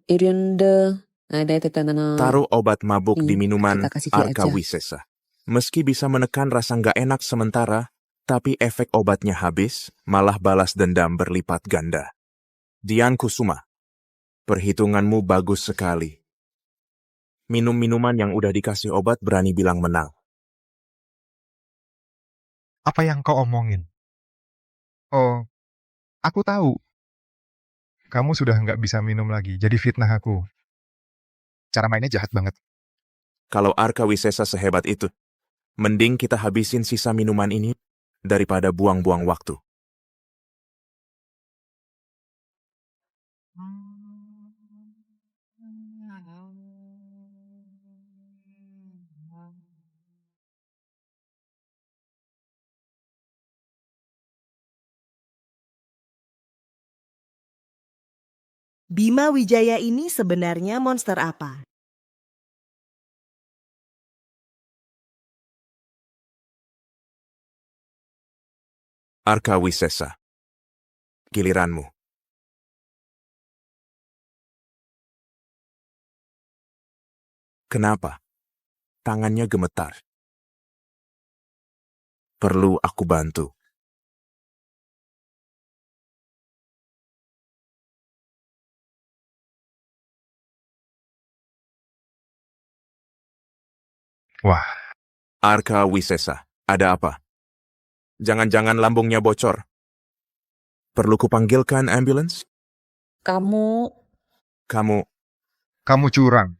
Speaker 6: Irinde
Speaker 3: Taruh obat mabuk di minuman
Speaker 6: kita kasih dia
Speaker 3: Arka
Speaker 6: aja.
Speaker 3: Wisesa. Meski bisa menekan rasa nggak enak sementara, tapi efek obatnya habis, malah balas dendam berlipat ganda. Dian Kusuma, perhitunganmu bagus sekali. Minum minuman yang udah dikasih obat berani bilang menang.
Speaker 11: Apa yang kau omongin? Oh, aku tahu. Kamu sudah nggak bisa minum lagi, jadi fitnah aku. Cara mainnya jahat banget.
Speaker 3: Kalau Arka Wisesa sehebat itu, mending kita habisin sisa minuman ini daripada buang-buang waktu.
Speaker 7: Bima Wijaya ini sebenarnya monster apa?
Speaker 3: Arka Wisesa, giliranmu. Kenapa? Tangannya gemetar. Perlu aku bantu.
Speaker 11: Wah.
Speaker 3: Arka Wisesa, ada apa? Jangan-jangan lambungnya bocor. Perlu kupanggilkan ambulans?
Speaker 6: Kamu
Speaker 11: Kamu curang.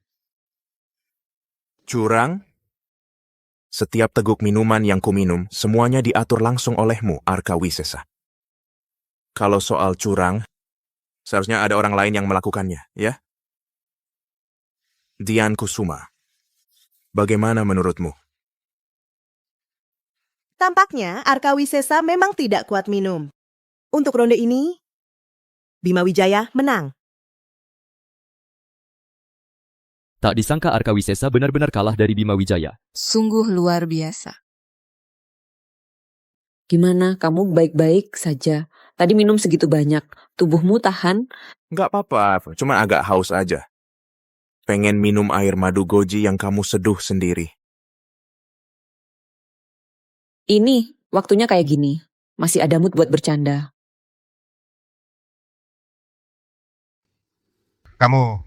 Speaker 3: Curang? Setiap teguk minuman yang kuminum, semuanya diatur langsung olehmu, Arka Wisesa. Kalau soal curang, seharusnya ada orang lain yang melakukannya, ya? Dian Kusuma, bagaimana menurutmu?
Speaker 7: Tampaknya Arka Wisesa memang tidak kuat minum. Untuk ronde ini, Bima Wijaya menang.
Speaker 18: Tak disangka Arka Wisesa benar-benar kalah dari Bima Wijaya.
Speaker 19: Sungguh luar biasa.
Speaker 6: gimana? Kamu baik-baik saja. Tadi minum segitu banyak. Tubuhmu tahan?
Speaker 3: Nggak apa-apa, cuma agak haus aja. Pengen minum air madu goji yang kamu seduh sendiri.
Speaker 6: Ini waktunya kayak gini. Masih ada mood buat bercanda.
Speaker 11: Kamu.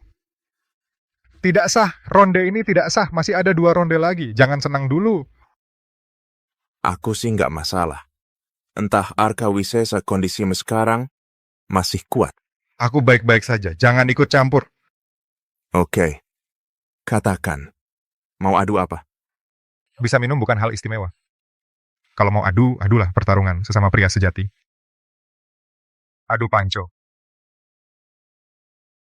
Speaker 11: Tidak sah, ronde ini tidak sah. Masih ada 2 ronde lagi. Jangan senang dulu.
Speaker 3: Aku sih nggak masalah. Entah Arka Wisesa kondisimu sekarang masih kuat.
Speaker 11: Aku baik-baik saja. Jangan ikut campur.
Speaker 3: Oke. Katakan. Mau adu apa?
Speaker 11: Bisa minum bukan hal istimewa. Kalau mau adu, adulah pertarungan sesama pria sejati. Adu panco.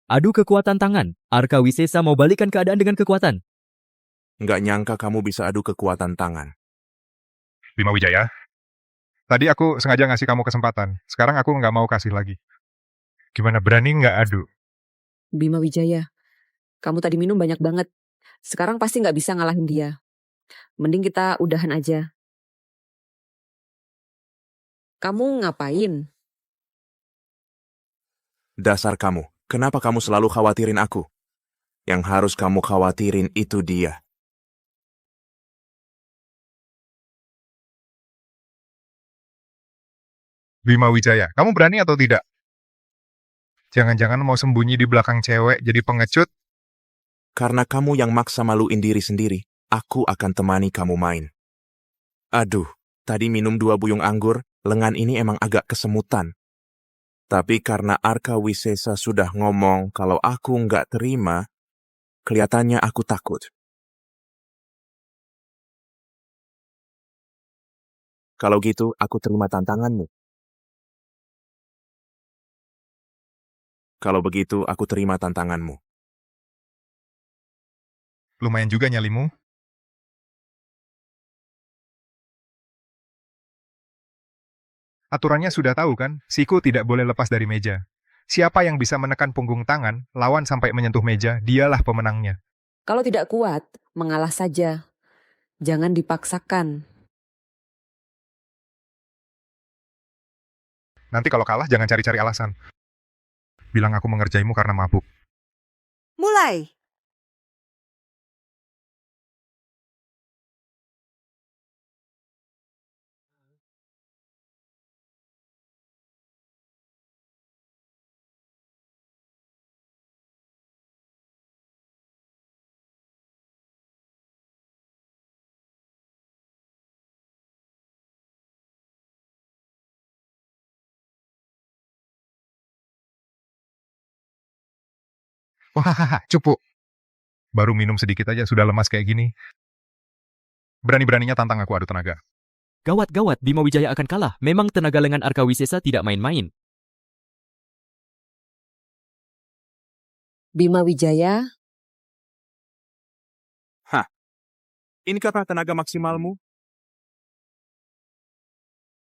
Speaker 18: Adu kekuatan tangan. Arka Wisesa mau balikan keadaan dengan kekuatan.
Speaker 3: Nggak nyangka kamu bisa adu kekuatan tangan.
Speaker 11: Bima Wijaya. Tadi aku sengaja ngasih kamu kesempatan. Sekarang aku nggak mau kasih lagi. Gimana, berani nggak adu?
Speaker 6: Bima Wijaya, kamu tadi minum banyak banget. Sekarang pasti nggak bisa ngalahin dia. Mending kita udahan aja. Kamu ngapain?
Speaker 3: Dasar kamu. Kenapa kamu selalu khawatirin aku? Yang harus kamu khawatirin itu dia.
Speaker 11: Bima Wijaya, kamu berani atau tidak? Jangan-jangan mau sembunyi di belakang cewek jadi pengecut?
Speaker 3: Karena kamu yang maksa maluin diri sendiri, aku akan temani kamu main. Aduh, tadi minum 2 buyung anggur, lengan ini emang agak kesemutan. Tapi karena Arka Wisesa sudah ngomong kalau aku nggak terima, kelihatannya aku takut. Kalau gitu, aku terima tantanganmu. Kalau begitu, aku terima tantanganmu.
Speaker 11: Lumayan juga nyalimu. Aturannya sudah tahu kan, siku tidak boleh lepas dari meja. Siapa yang bisa menekan punggung tangan, lawan sampai menyentuh meja, dialah pemenangnya.
Speaker 6: Kalau tidak kuat, mengalah saja. Jangan dipaksakan.
Speaker 11: Nanti kalau kalah jangan cari-cari alasan. Bilang aku mengerjaimu karena mabuk.
Speaker 7: Mulai.
Speaker 11: Wah, cupu. Baru minum sedikit aja sudah lemas kayak gini. Berani-beraninya tantang aku adu tenaga.
Speaker 18: Gawat-gawat, Bima Wijaya akan kalah. Memang tenaga lengan Arka Wisesa tidak main-main.
Speaker 6: Bima Wijaya,
Speaker 3: Hah, inikah tenaga maksimalmu?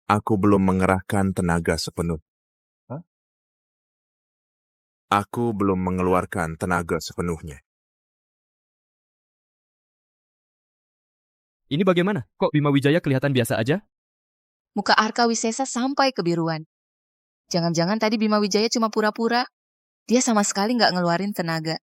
Speaker 3: Aku belum mengerahkan tenaga sepenuh. Hah? Aku belum mengeluarkan tenaga sepenuhnya.
Speaker 18: Ini bagaimana? Kok Bima Wijaya kelihatan biasa aja?
Speaker 19: Muka Arka Wisesa sampai kebiruan. Jangan-jangan tadi Bima Wijaya cuma pura-pura. Dia sama sekali nggak ngeluarin tenaga.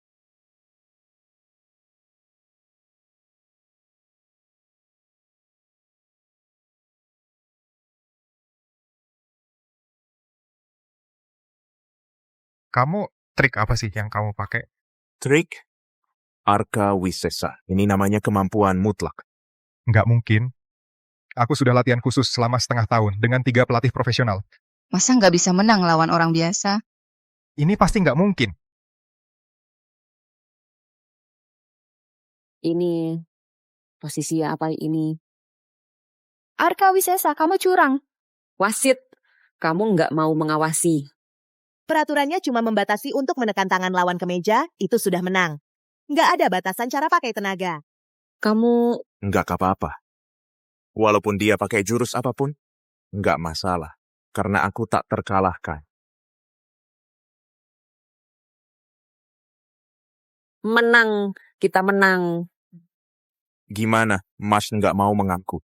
Speaker 11: Kamu trik apa sih yang kamu pakai?
Speaker 3: Trik Arka Wisesa. Ini namanya kemampuan mutlak.
Speaker 11: Nggak mungkin. Aku sudah latihan khusus selama setengah tahun dengan 3 pelatih profesional.
Speaker 19: Masa nggak bisa menang lawan orang biasa?
Speaker 11: Ini pasti nggak mungkin.
Speaker 6: ini posisi apa ini?
Speaker 8: Arka Wisesa, kamu curang.
Speaker 6: Wasit, kamu nggak mau mengawasi.
Speaker 7: Peraturannya cuma membatasi untuk menekan tangan lawan ke meja, itu sudah menang. Nggak ada batasan cara pakai tenaga.
Speaker 6: Kamu...
Speaker 3: Nggak apa-apa. Walaupun dia pakai jurus apapun, nggak masalah. Karena aku tak terkalahkan.
Speaker 6: Menang, kita menang.
Speaker 3: Gimana, Mas nggak mau mengaku?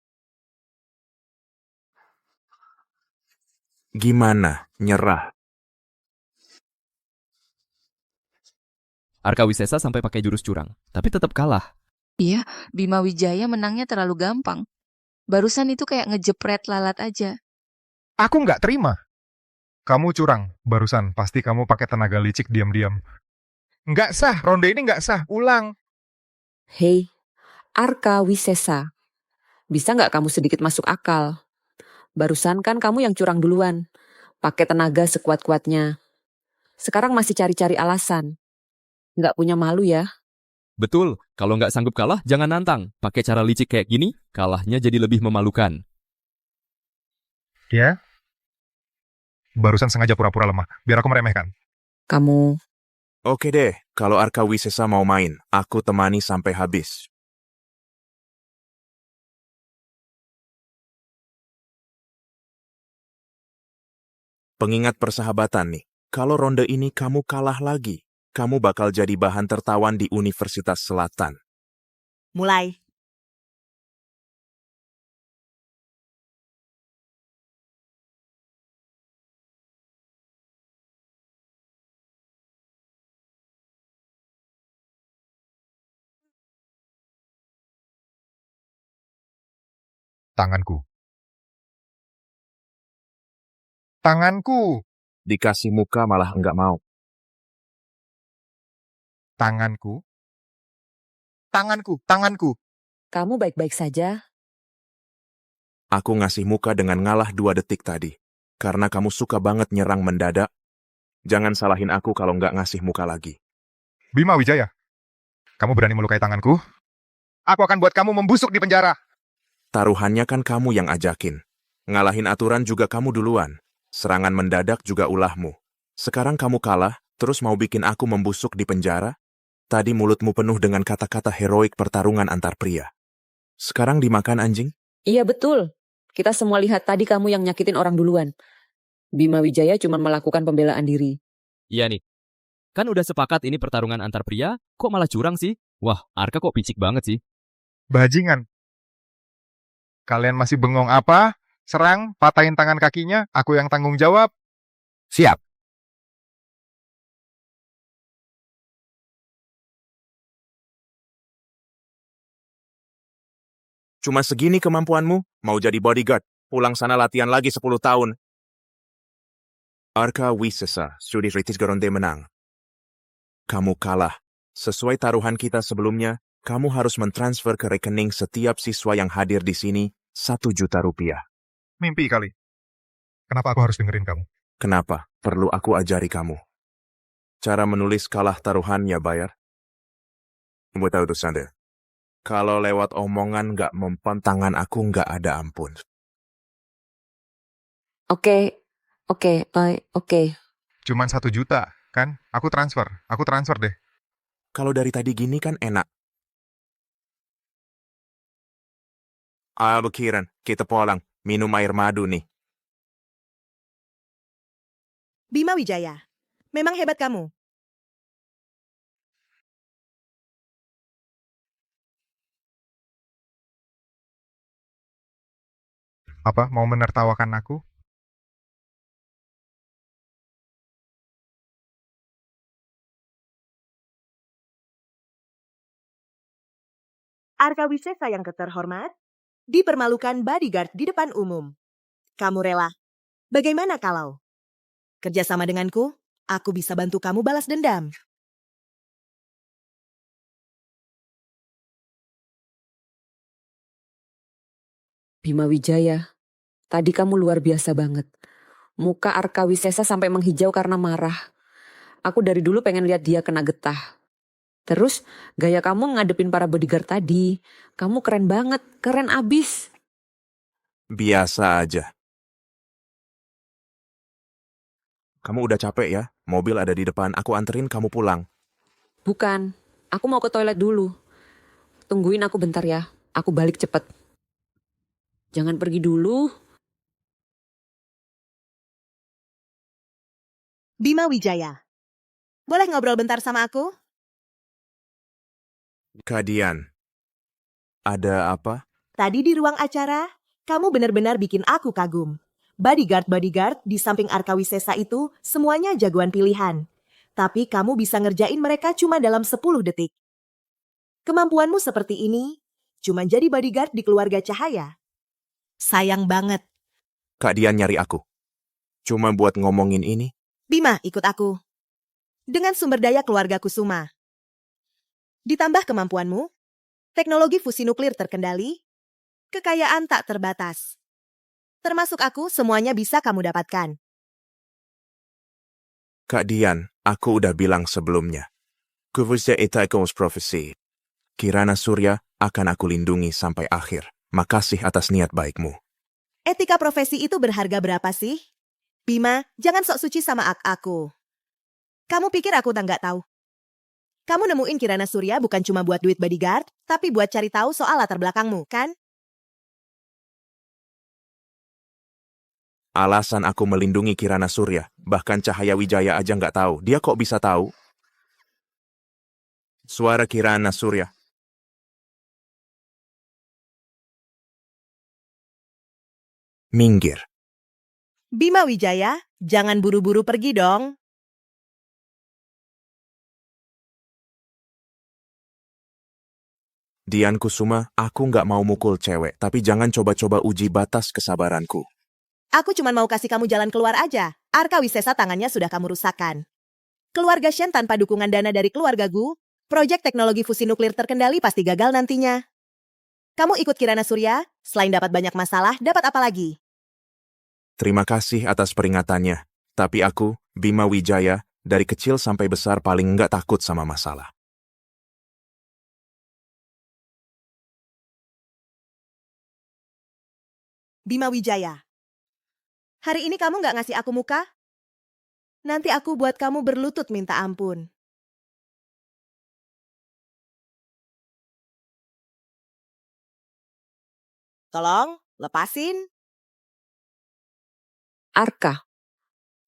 Speaker 3: Gimana, nyerah?
Speaker 18: Arka Wisesa sampai pakai jurus curang, tapi tetap kalah.
Speaker 19: Iya, Bima Wijaya menangnya terlalu gampang. Barusan itu kayak ngejepret lalat aja.
Speaker 11: Aku nggak terima. Kamu curang. Barusan pasti kamu pakai tenaga licik diam-diam. Nggak sah, ronde ini nggak sah. Ulang.
Speaker 6: Hei, Arka Wisesa. Bisa nggak kamu sedikit masuk akal? Barusan kan kamu yang curang duluan. Pakai tenaga sekuat-kuatnya. Sekarang masih cari-cari alasan. Nggak punya malu ya?
Speaker 18: Betul, kalau nggak sanggup kalah, jangan nantang. Pakai cara licik kayak gini, kalahnya jadi lebih memalukan.
Speaker 11: Ya? Barusan sengaja pura-pura lemah, biar aku meremehkan.
Speaker 6: Kamu...
Speaker 3: Oke deh, kalau Arka Wisesa mau main, aku temani sampai habis. Pengingat persahabatan nih, kalau ronde ini kamu kalah lagi, kamu bakal jadi bahan tertawan di Universitas Selatan.
Speaker 7: Mulai.
Speaker 11: Tanganku. Tanganku.
Speaker 3: Dikasih muka malah enggak mau.
Speaker 11: Tanganku. Tanganku. Tanganku.
Speaker 6: Kamu baik-baik saja?
Speaker 3: Aku ngasih muka dengan ngalah 2 detik tadi. Karena kamu suka banget nyerang mendadak. Jangan salahin aku kalau nggak ngasih muka lagi.
Speaker 11: Bima Wijaya. Kamu berani melukai tanganku? Aku akan buat kamu membusuk di penjara.
Speaker 3: Taruhannya kan kamu yang ajakin. Ngalahin aturan juga kamu duluan. Serangan mendadak juga ulahmu. Sekarang kamu kalah, terus mau bikin aku membusuk di penjara? Tadi mulutmu penuh dengan kata-kata heroik pertarungan antar pria. Sekarang dimakan anjing?
Speaker 6: Iya betul. Kita semua lihat tadi kamu yang nyakitin orang duluan. Bima Wijaya cuma melakukan pembelaan diri.
Speaker 18: Iya nih. Kan udah sepakat ini pertarungan antar pria, kok malah curang sih? Wah, Arka kok picik banget sih.
Speaker 11: Bajingan. Kalian masih bengong apa? Serang, patahin tangan kakinya, aku yang tanggung jawab.
Speaker 9: Siap.
Speaker 3: Cuma segini kemampuanmu? Mau jadi bodyguard? Pulang sana latihan lagi 10 tahun. Arka Wisesa, Sudi Ritis Garonde menang. Kamu kalah. Sesuai taruhan kita sebelumnya, kamu harus mentransfer ke rekening setiap siswa yang hadir di sini 1 juta rupiah.
Speaker 11: Mimpi kali. Kenapa aku harus dengerin kamu?
Speaker 3: Kenapa? Perlu aku ajari kamu. Cara menulis kalah taruhan ya bayar. Kamu tahu tuh, Sande. Kalau lewat omongan nggak mempan tangan aku nggak ada ampun.
Speaker 6: Oke.
Speaker 11: Cuman 1 juta, kan? Aku transfer deh.
Speaker 3: Kalau dari tadi gini kan enak. Ayo Kiran, kita pulang. Minum air madu nih.
Speaker 7: Bima Wijaya, memang hebat kamu.
Speaker 11: Apa, mau menertawakan aku?
Speaker 7: Arka Wisesa yang terhormat, dipermalukan bodyguard di depan umum. Kamu rela? Bagaimana kalau kerjasama denganku, aku bisa bantu kamu balas dendam.
Speaker 6: Bima Wijaya, tadi kamu luar biasa banget. Muka Arka Wisesa sampai menghijau karena marah. Aku dari dulu pengen lihat dia kena getah. Terus gaya kamu ngadepin para bodyguard tadi. Kamu keren banget, keren abis.
Speaker 3: Biasa aja. Kamu udah capek ya? Mobil ada di depan, aku anterin kamu pulang.
Speaker 6: Bukan, aku mau ke toilet dulu. Tungguin aku bentar ya, aku balik cepet. Jangan pergi dulu.
Speaker 7: Bima Wijaya, boleh ngobrol bentar sama aku?
Speaker 3: Kadian, ada apa?
Speaker 7: Tadi di ruang acara, kamu benar-benar bikin aku kagum. Bodyguard-bodyguard di samping Arka Wisesa itu semuanya jagoan pilihan. Tapi kamu bisa ngerjain mereka cuma dalam 10 detik. Kemampuanmu seperti ini, cuma jadi bodyguard di keluarga Cahaya. Sayang banget.
Speaker 3: Kak Dian nyari aku. Cuma buat ngomongin ini.
Speaker 7: Bima, ikut aku. Dengan sumber daya keluarga Kusuma. Ditambah kemampuanmu, teknologi fusi nuklir terkendali, kekayaan tak terbatas. Termasuk aku, semuanya bisa kamu dapatkan.
Speaker 3: Kak Dian, aku udah bilang sebelumnya. Kuvusya itaikos profesi. Kirana Surya akan aku lindungi sampai akhir. Makasih atas niat baikmu.
Speaker 7: Etika profesi itu berharga berapa sih? Bima, jangan sok suci sama aku. Kamu pikir aku nggak tahu? Kamu nemuin Kirana Surya bukan cuma buat duit bodyguard, tapi buat cari tahu soal latar belakangmu, kan?
Speaker 3: Alasan aku melindungi Kirana Surya, bahkan Cahaya Wijaya aja nggak tahu. Dia kok bisa tahu? Suara Kirana Surya. Minggir.
Speaker 7: Bima Wijaya, jangan buru-buru pergi dong.
Speaker 3: Dian Kusuma, aku nggak mau mukul cewek, tapi jangan coba-coba uji batas kesabaranku.
Speaker 7: Aku cuma mau kasih kamu jalan keluar aja. Arka Wisesa tangannya sudah kamu rusakkan. Keluarga Shen tanpa dukungan dana dari keluarga Gu, proyek teknologi fusi nuklir terkendali pasti gagal nantinya. Kamu ikut Kirana Surya, selain dapat banyak masalah, dapat apa lagi?
Speaker 3: Terima kasih atas peringatannya. Tapi aku, Bima Wijaya, dari kecil sampai besar paling nggak takut sama masalah.
Speaker 7: Bima Wijaya. Hari ini kamu nggak ngasih aku muka? Nanti aku buat kamu berlutut minta ampun. Tolong, lepasin.
Speaker 6: Arka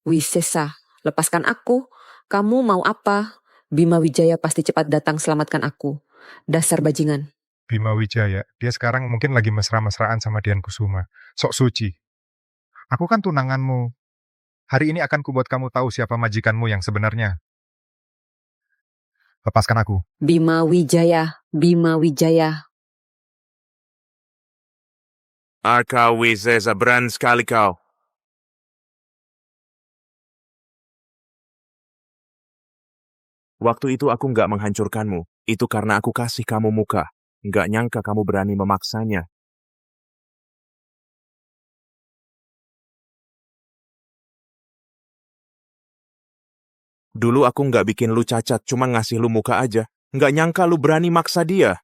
Speaker 6: Wisesa, lepaskan aku. Kamu mau apa? Bima Wijaya pasti cepat datang selamatkan aku. Dasar bajingan.
Speaker 11: Bima Wijaya, dia sekarang mungkin lagi mesra-mesraan sama Dian Kusuma. Sok suci. Aku kan tunanganmu. Hari ini akan kubuat kamu tahu siapa majikanmu yang sebenarnya. Lepaskan aku.
Speaker 6: Bima Wijaya, Bima Wijaya.
Speaker 3: Arka Wisesa, berani sekali kau. Waktu itu aku nggak menghancurkanmu. Itu karena aku kasih kamu muka. Nggak nyangka kamu berani memaksanya. Dulu aku nggak bikin lu cacat, cuma ngasih lu muka aja. Nggak nyangka lu berani maksa dia.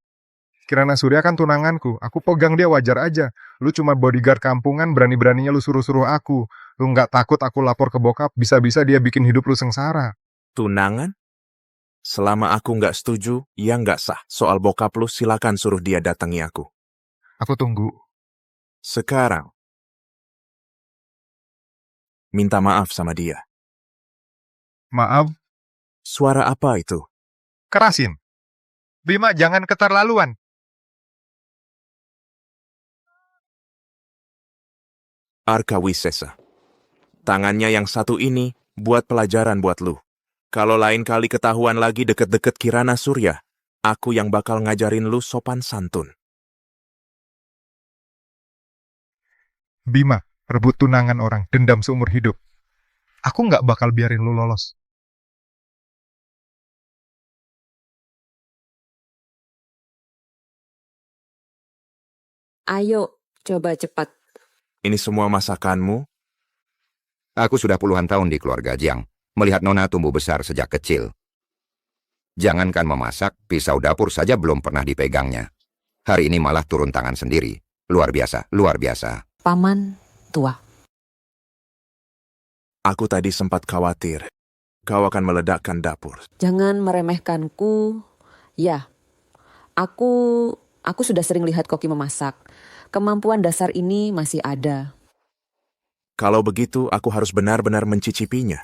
Speaker 11: Kirana Surya kan tunanganku. Aku pegang dia wajar aja. Lu cuma bodyguard kampungan, berani-beraninya lu suruh-suruh aku. Lu nggak takut aku lapor ke bokap, bisa-bisa dia bikin hidup lu sengsara.
Speaker 3: Tunangan? Selama aku nggak setuju, ya nggak sah. Soal bokap lu, silakan suruh dia datangi aku.
Speaker 11: Aku tunggu.
Speaker 3: Sekarang, minta maaf sama dia.
Speaker 11: Maaf?
Speaker 3: Suara apa itu?
Speaker 11: Kerasin. Bima, jangan keterlaluan.
Speaker 3: Arka Wisesa. Tangannya yang satu ini buat pelajaran buat lu. Kalau lain kali ketahuan lagi deket-deket Kirana Surya, aku yang bakal ngajarin lu sopan santun.
Speaker 11: Bima, rebut tunangan orang, dendam seumur hidup. Aku nggak bakal biarin lu lolos.
Speaker 6: Ayo, coba cepat.
Speaker 3: Ini semua masakanmu?
Speaker 9: Aku sudah puluhan tahun di keluarga Jiang, melihat Nona tumbuh besar sejak kecil. Jangankan memasak, pisau dapur saja belum pernah dipegangnya. Hari ini malah turun tangan sendiri. Luar biasa, luar biasa.
Speaker 6: Paman tua.
Speaker 3: Aku tadi sempat khawatir kau akan meledakkan dapur.
Speaker 6: Jangan meremehkanku. Ya, aku sudah sering lihat Koki memasak. Kemampuan dasar ini masih ada.
Speaker 3: Kalau begitu, aku harus benar-benar mencicipinya.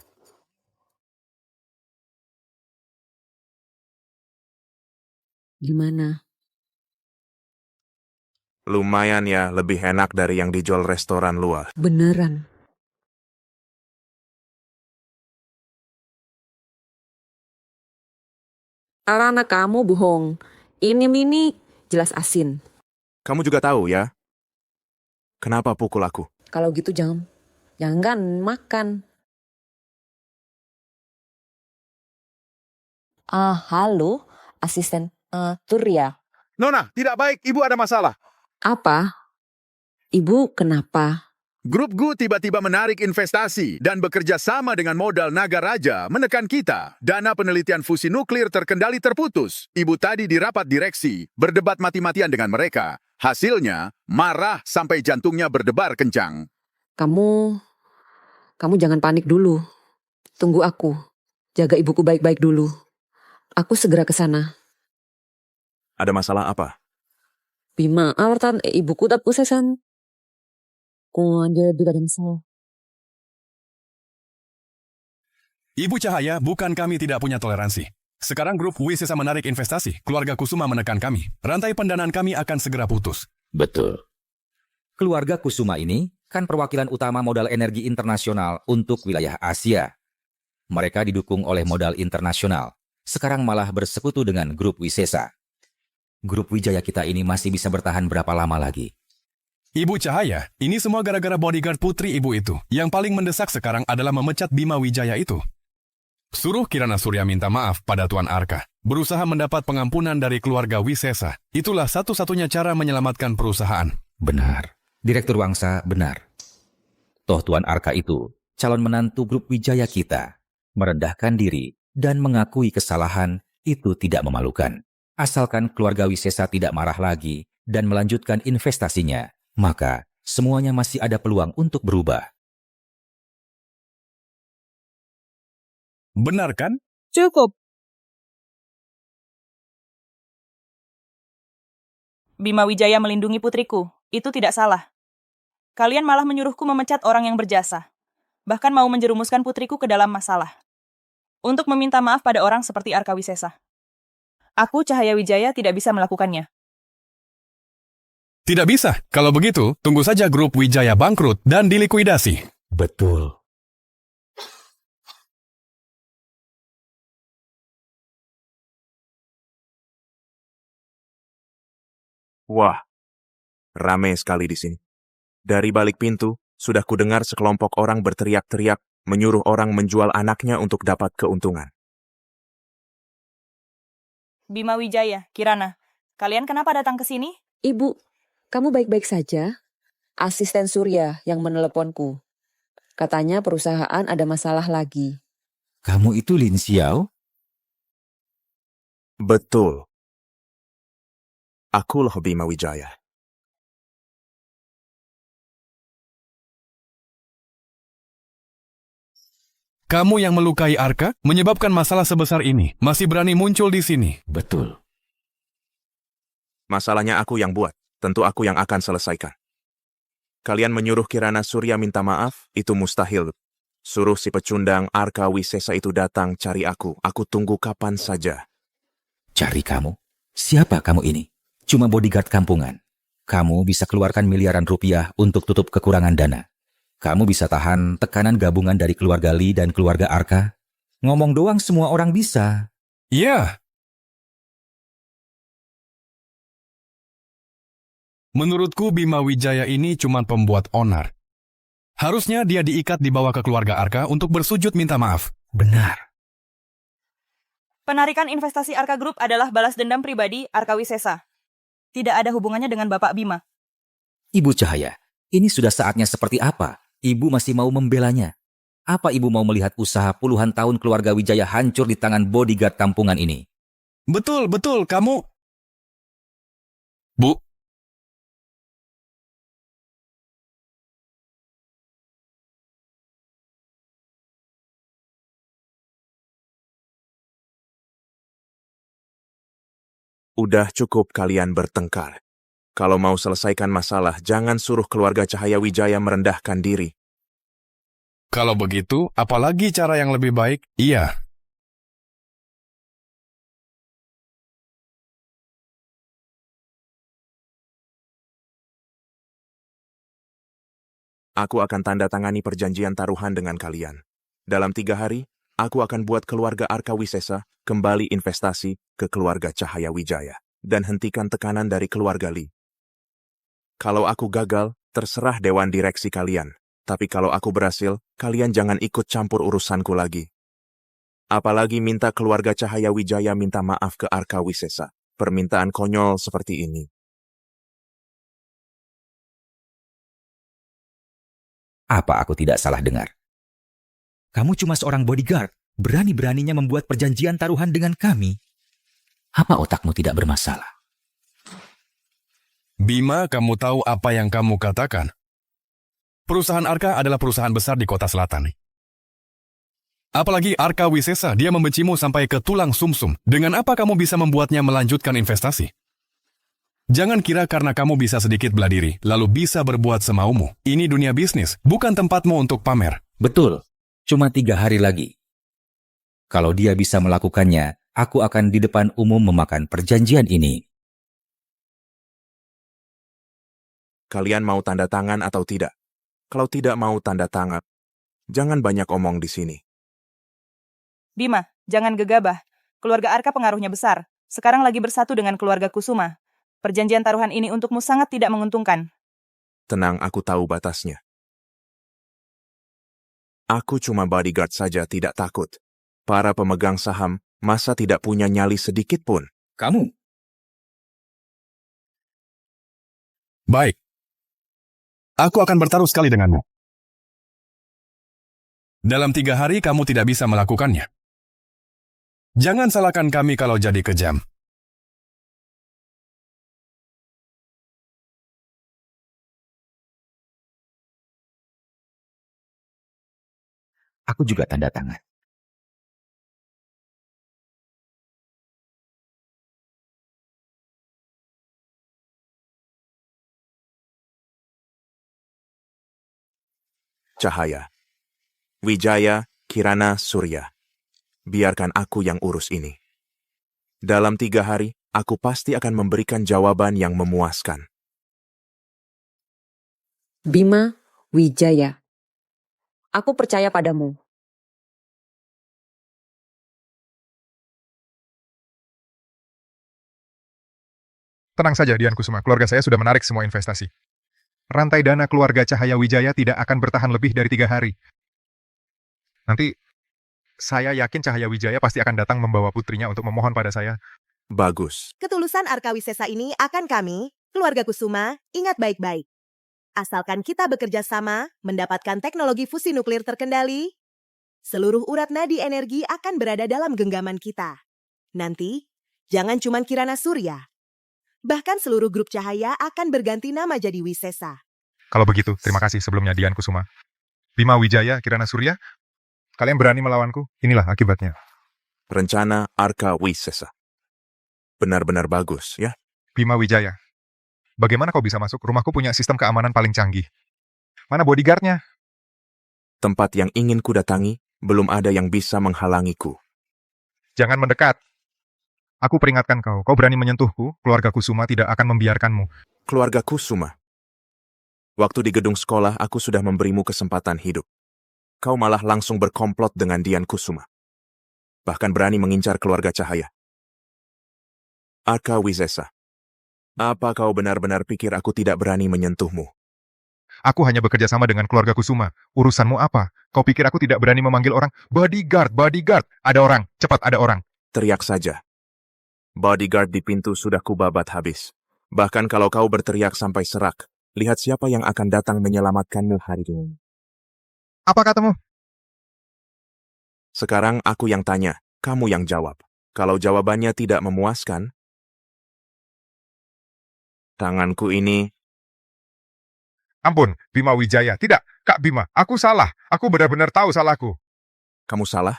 Speaker 6: Gimana?
Speaker 3: Lumayan ya, lebih enak dari yang dijual restoran luar.
Speaker 6: Beneran. Karena kamu bohong. Ini mini jelas asin.
Speaker 3: Kamu juga tahu ya? Kenapa pukul aku?
Speaker 6: Kalau gitu jangan makan. Halo, asisten Surya.
Speaker 4: Nona, tidak baik. Ibu ada masalah.
Speaker 6: Apa? Ibu kenapa?
Speaker 4: Grup GU tiba-tiba menarik investasi dan bekerja sama dengan modal Naga Raja menekan kita. Dana penelitian fusi nuklir terkendali terputus. Ibu tadi di rapat direksi, berdebat mati-matian dengan mereka. Hasilnya, marah sampai jantungnya berdebar kencang.
Speaker 6: Kamu jangan panik dulu. Tunggu aku. Jaga ibuku baik-baik dulu. Aku segera ke sana.
Speaker 3: Ada masalah apa?
Speaker 6: Bima, awatan ibuku tak pusesan. Kung dia juga dan
Speaker 21: Ibu Cahaya, bukan kami tidak punya toleransi. Sekarang grup Wisesa menarik investasi. Keluarga Kusuma menekan kami. Rantai pendanaan kami akan segera putus.
Speaker 22: Betul. Keluarga Kusuma ini kan perwakilan utama modal energi internasional untuk wilayah Asia. Mereka didukung oleh modal internasional. Sekarang malah bersekutu dengan grup Wisesa. Grup Wijaya kita ini masih bisa bertahan berapa lama lagi?
Speaker 21: Ibu Cahaya, ini semua gara-gara bodyguard putri ibu itu. Yang paling mendesak sekarang adalah memecat Bima Wijaya itu. Suruh Kirana Surya minta maaf pada Tuan Arka. Berusaha mendapat pengampunan dari keluarga Wisesa. Itulah satu-satunya cara menyelamatkan perusahaan.
Speaker 22: Benar. Direktur Wangsa benar. Toh Tuan Arka itu calon menantu grup Wijaya kita. Merendahkan diri dan mengakui kesalahan itu tidak memalukan. Asalkan keluarga Wisesa tidak marah lagi dan melanjutkan investasinya, maka semuanya masih ada peluang untuk berubah.
Speaker 21: Benar kan?
Speaker 2: Cukup. Bima Wijaya melindungi putriku. Itu tidak salah. Kalian malah menyuruhku memecat orang yang berjasa. Bahkan mau menjerumuskan putriku ke dalam masalah. Untuk meminta maaf pada orang seperti Arka Wisesa. Aku, Cahaya Wijaya, tidak bisa melakukannya.
Speaker 21: Tidak bisa. Kalau begitu, tunggu saja grup Wijaya bangkrut dan dilikuidasi.
Speaker 22: Betul.
Speaker 3: Wah, rame sekali di sini. Dari balik pintu, sudah kudengar sekelompok orang berteriak-teriak, menyuruh orang menjual anaknya untuk dapat keuntungan.
Speaker 2: Bima Wijaya, Kirana, kalian kenapa datang ke sini?
Speaker 6: Ibu, kamu baik-baik saja? Asisten Surya yang meneleponku. Katanya perusahaan ada masalah lagi.
Speaker 22: Kamu itu Lin Xiao?
Speaker 3: Betul. Akulah Bima Wijaya.
Speaker 21: Kamu yang melukai Arka, menyebabkan masalah sebesar ini, masih berani muncul di sini.
Speaker 22: Betul.
Speaker 3: Masalahnya aku yang buat, tentu aku yang akan selesaikan. Kalian menyuruh Kirana Surya minta maaf, itu mustahil. Suruh si pecundang Arka Wisesa itu datang cari aku tunggu kapan saja.
Speaker 22: Cari kamu? Siapa kamu ini? Cuma bodyguard kampungan. Kamu bisa keluarkan miliaran rupiah untuk tutup kekurangan dana. Kamu bisa tahan tekanan gabungan dari keluarga Lee dan keluarga Arka. Ngomong doang semua orang bisa.
Speaker 21: Iya. Menurutku Bima Wijaya ini cuma pembuat onar. Harusnya dia diikat dibawa ke keluarga Arka untuk bersujud minta maaf.
Speaker 22: Benar.
Speaker 2: Penarikan investasi Arka Group adalah balas dendam pribadi Arka Wisesa. Tidak ada hubungannya dengan Bapak Bima.
Speaker 22: Ibu Cahaya, ini sudah saatnya seperti apa? Ibu masih mau membelanya. Apa ibu mau melihat usaha puluhan tahun keluarga Wijaya hancur di tangan bodyguard kampungan ini?
Speaker 21: Betul, kamu... Bu.
Speaker 3: Udah cukup kalian bertengkar. Kalau mau selesaikan masalah, jangan suruh keluarga Cahaya Wijaya merendahkan diri.
Speaker 21: Kalau begitu, apalagi cara yang lebih baik? Iya.
Speaker 3: Aku akan tanda tangani perjanjian taruhan dengan kalian. Dalam 3 hari, aku akan buat keluarga Arka Wisesa kembali investasi ke keluarga Cahaya Wijaya. Dan hentikan tekanan dari keluarga Lee. Kalau aku gagal, terserah dewan direksi kalian. Tapi kalau aku berhasil, kalian jangan ikut campur urusanku lagi. Apalagi minta keluarga Cahaya Wijaya minta maaf ke Arka Wisesa. Permintaan konyol seperti ini.
Speaker 22: Apa aku tidak salah dengar? Kamu cuma seorang bodyguard, berani-beraninya membuat perjanjian taruhan dengan kami. Apa otakmu tidak bermasalah?
Speaker 21: Bima, kamu tahu apa yang kamu katakan? Perusahaan Arka adalah perusahaan besar di kota selatan. Apalagi Arka Wisesa, dia membencimu sampai ke tulang sumsum. Dengan apa kamu bisa membuatnya melanjutkan investasi? Jangan kira karena kamu bisa sedikit bela diri, lalu bisa berbuat semaumu. Ini dunia bisnis, bukan tempatmu untuk pamer.
Speaker 22: Betul, cuma 3 hari lagi. Kalau dia bisa melakukannya, aku akan di depan umum memakan perjanjian ini.
Speaker 3: Kalian mau tanda tangan atau tidak? Kalau tidak mau tanda tangan, jangan banyak omong di sini.
Speaker 2: Bima, jangan gegabah. Keluarga Arka pengaruhnya besar. Sekarang lagi bersatu dengan keluarga Kusuma. Perjanjian taruhan ini untukmu sangat tidak menguntungkan.
Speaker 3: Tenang, aku tahu batasnya. Aku cuma bodyguard saja, tidak takut. Para pemegang saham, masa tidak punya nyali sedikit pun?
Speaker 22: Kamu?
Speaker 21: Baik. Aku akan bertaruh sekali denganmu. Dalam 3 hari kamu tidak bisa melakukannya. Jangan salahkan kami kalau jadi kejam.
Speaker 22: Aku juga tanda tangan.
Speaker 3: Cahaya, Wijaya, Kirana Surya. Biarkan aku yang urus ini. Dalam 3 hari, aku pasti akan memberikan jawaban yang memuaskan.
Speaker 6: Bima Wijaya. Aku percaya padamu.
Speaker 11: Tenang saja, Dian Kusuma. Keluarga saya sudah menarik semua investasi. Rantai dana keluarga Cahaya Wijaya tidak akan bertahan lebih dari 3 hari. Nanti, saya yakin Cahaya Wijaya pasti akan datang membawa putrinya untuk memohon pada saya.
Speaker 3: Bagus.
Speaker 7: Ketulusan Arka Wisesa ini akan kami, keluarga Kusuma, ingat baik-baik. Asalkan kita bekerja sama, mendapatkan teknologi fusi nuklir terkendali, Seluruh urat nadi energi akan berada dalam genggaman kita. Nanti, jangan cuma Kirana Surya. Bahkan seluruh grup cahaya akan berganti nama jadi Wisesa.
Speaker 11: Kalau begitu, terima kasih sebelumnya Dian Kusuma. Bima Wijaya, Kirana Surya, kalian berani melawanku? Inilah akibatnya.
Speaker 3: Rencana Arka Wisesa. Benar-benar bagus, ya?
Speaker 11: Bima Wijaya, bagaimana kau bisa masuk? Rumahku punya sistem keamanan paling canggih. Mana bodyguardnya?
Speaker 3: Tempat yang ingin ku datangi, belum ada yang bisa menghalangiku.
Speaker 11: Jangan mendekat. Aku peringatkan kau, kau berani menyentuhku, keluarga Kusuma tidak akan membiarkanmu.
Speaker 3: Keluarga Kusuma. Waktu di gedung sekolah, aku sudah memberimu kesempatan hidup. Kau malah langsung berkomplot dengan Dian Kusuma. Bahkan berani mengincar keluarga Cahaya. Arka Wisesa. Apa kau benar-benar pikir aku tidak berani menyentuhmu?
Speaker 11: Aku hanya bekerja sama dengan keluarga Kusuma. Urusanmu apa? Kau pikir aku tidak berani memanggil orang? Bodyguard, bodyguard. Ada orang, cepat ada orang.
Speaker 3: Teriak saja. Bodyguard di pintu sudah kubabat habis. Bahkan kalau kau berteriak sampai serak, lihat siapa yang akan datang menyelamatkanmu hari ini.
Speaker 11: Apa katamu?
Speaker 3: Sekarang aku yang tanya, kamu yang jawab. Kalau jawabannya tidak memuaskan, tanganku ini...
Speaker 11: Ampun, Bima Wijaya. Tidak, Kak Bima, aku salah. Aku benar-benar tahu salahku.
Speaker 3: Kamu salah?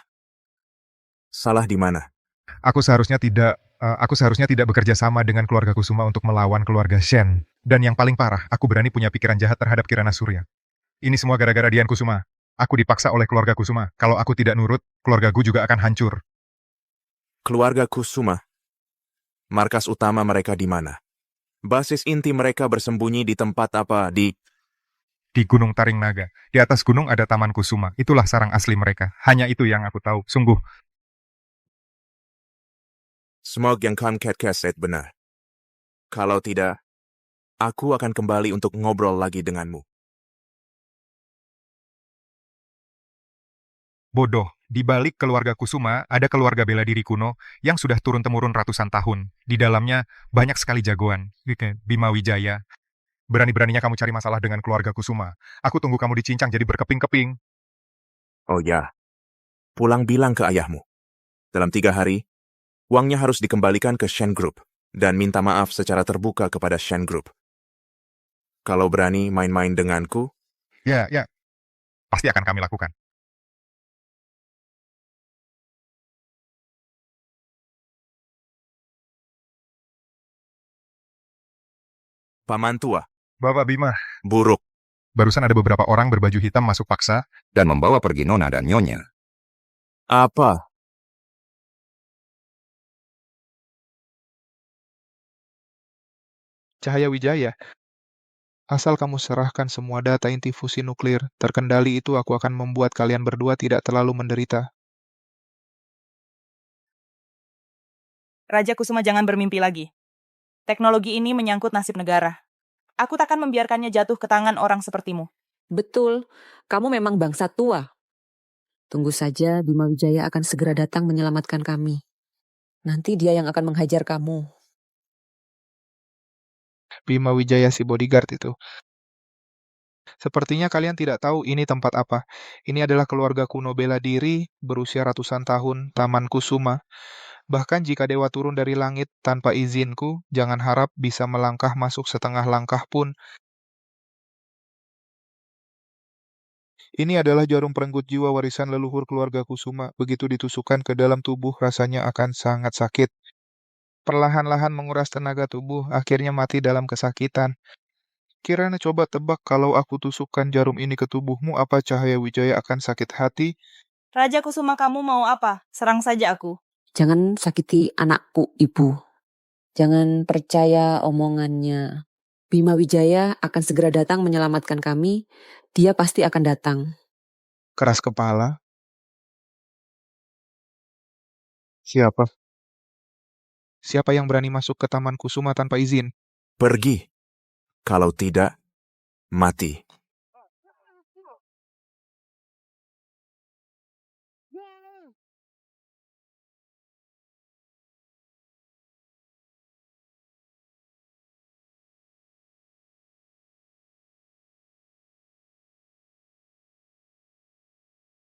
Speaker 3: Salah di mana?
Speaker 11: Aku seharusnya tidak bekerja sama dengan keluarga Kusuma untuk melawan keluarga Shen. Dan yang paling parah, aku berani punya pikiran jahat terhadap Kirana Surya. Ini semua gara-gara Dian Kusuma. Aku dipaksa oleh keluarga Kusuma. Kalau aku tidak nurut, keluargaku juga akan hancur.
Speaker 3: Keluarga Kusuma? Markas utama mereka di mana? Basis inti mereka bersembunyi di tempat apa? Di
Speaker 11: Gunung Taring Naga. Di atas gunung ada Taman Kusuma. Itulah sarang asli mereka. Hanya itu yang aku tahu. Sungguh.
Speaker 3: Smog yang Comcat Cassette benar. Kalau tidak, aku akan kembali untuk ngobrol lagi denganmu.
Speaker 11: Bodoh, di balik keluarga Kusuma ada keluarga bela diri kuno yang sudah turun-temurun ratusan tahun. Di dalamnya banyak sekali jagoan. Bima Wijaya. Berani-beraninya kamu cari masalah dengan keluarga Kusuma. Aku tunggu kamu dicincang jadi berkeping-keping.
Speaker 3: Oh ya, pulang bilang ke ayahmu. Dalam 3 hari, uangnya harus dikembalikan ke Shen Group dan minta maaf secara terbuka kepada Shen Group. Kalau berani main-main denganku,
Speaker 11: Ya, pasti akan kami lakukan.
Speaker 3: Paman tua.
Speaker 11: Bapak Bima.
Speaker 3: Buruk.
Speaker 11: Barusan ada beberapa orang berbaju hitam masuk paksa
Speaker 9: dan membawa pergi Nona dan Nyonya.
Speaker 3: Apa?
Speaker 1: Cahaya Wijaya. Asal kamu serahkan semua data inti fusi nuklir terkendali itu, aku akan membuat kalian berdua tidak terlalu menderita.
Speaker 2: Raja Kusuma jangan bermimpi lagi. Teknologi ini menyangkut nasib negara. Aku takkan membiarkannya jatuh ke tangan orang sepertimu.
Speaker 6: Betul, kamu memang bangsa tua. Tunggu saja, Bima Wijaya akan segera datang menyelamatkan kami. Nanti dia yang akan menghajar kamu.
Speaker 1: Bima Wijaya si bodyguard itu. Sepertinya kalian tidak tahu ini tempat apa. Ini adalah keluarga kuno bela diri berusia ratusan tahun, Taman Kusuma. Bahkan jika dewa turun dari langit tanpa izinku, jangan harap bisa melangkah masuk setengah langkah pun. Ini adalah jarum perenggut jiwa warisan leluhur keluarga Kusuma. Begitu ditusukkan ke dalam tubuh, rasanya akan sangat sakit. Perlahan-lahan menguras tenaga tubuh, akhirnya mati dalam kesakitan. Kirana coba tebak kalau aku tusukkan jarum ini ke tubuhmu, apa Cahaya Wijaya akan sakit hati?
Speaker 2: Raja Kusuma, kamu mau apa? Serang saja aku.
Speaker 6: Jangan sakiti anakku, Ibu. Jangan percaya omongannya. Bima Wijaya akan segera datang menyelamatkan kami. Dia pasti akan datang.
Speaker 1: Keras kepala. Siapa? Siapa yang berani masuk ke Taman Kusuma tanpa izin?
Speaker 3: Pergi. Kalau tidak, mati.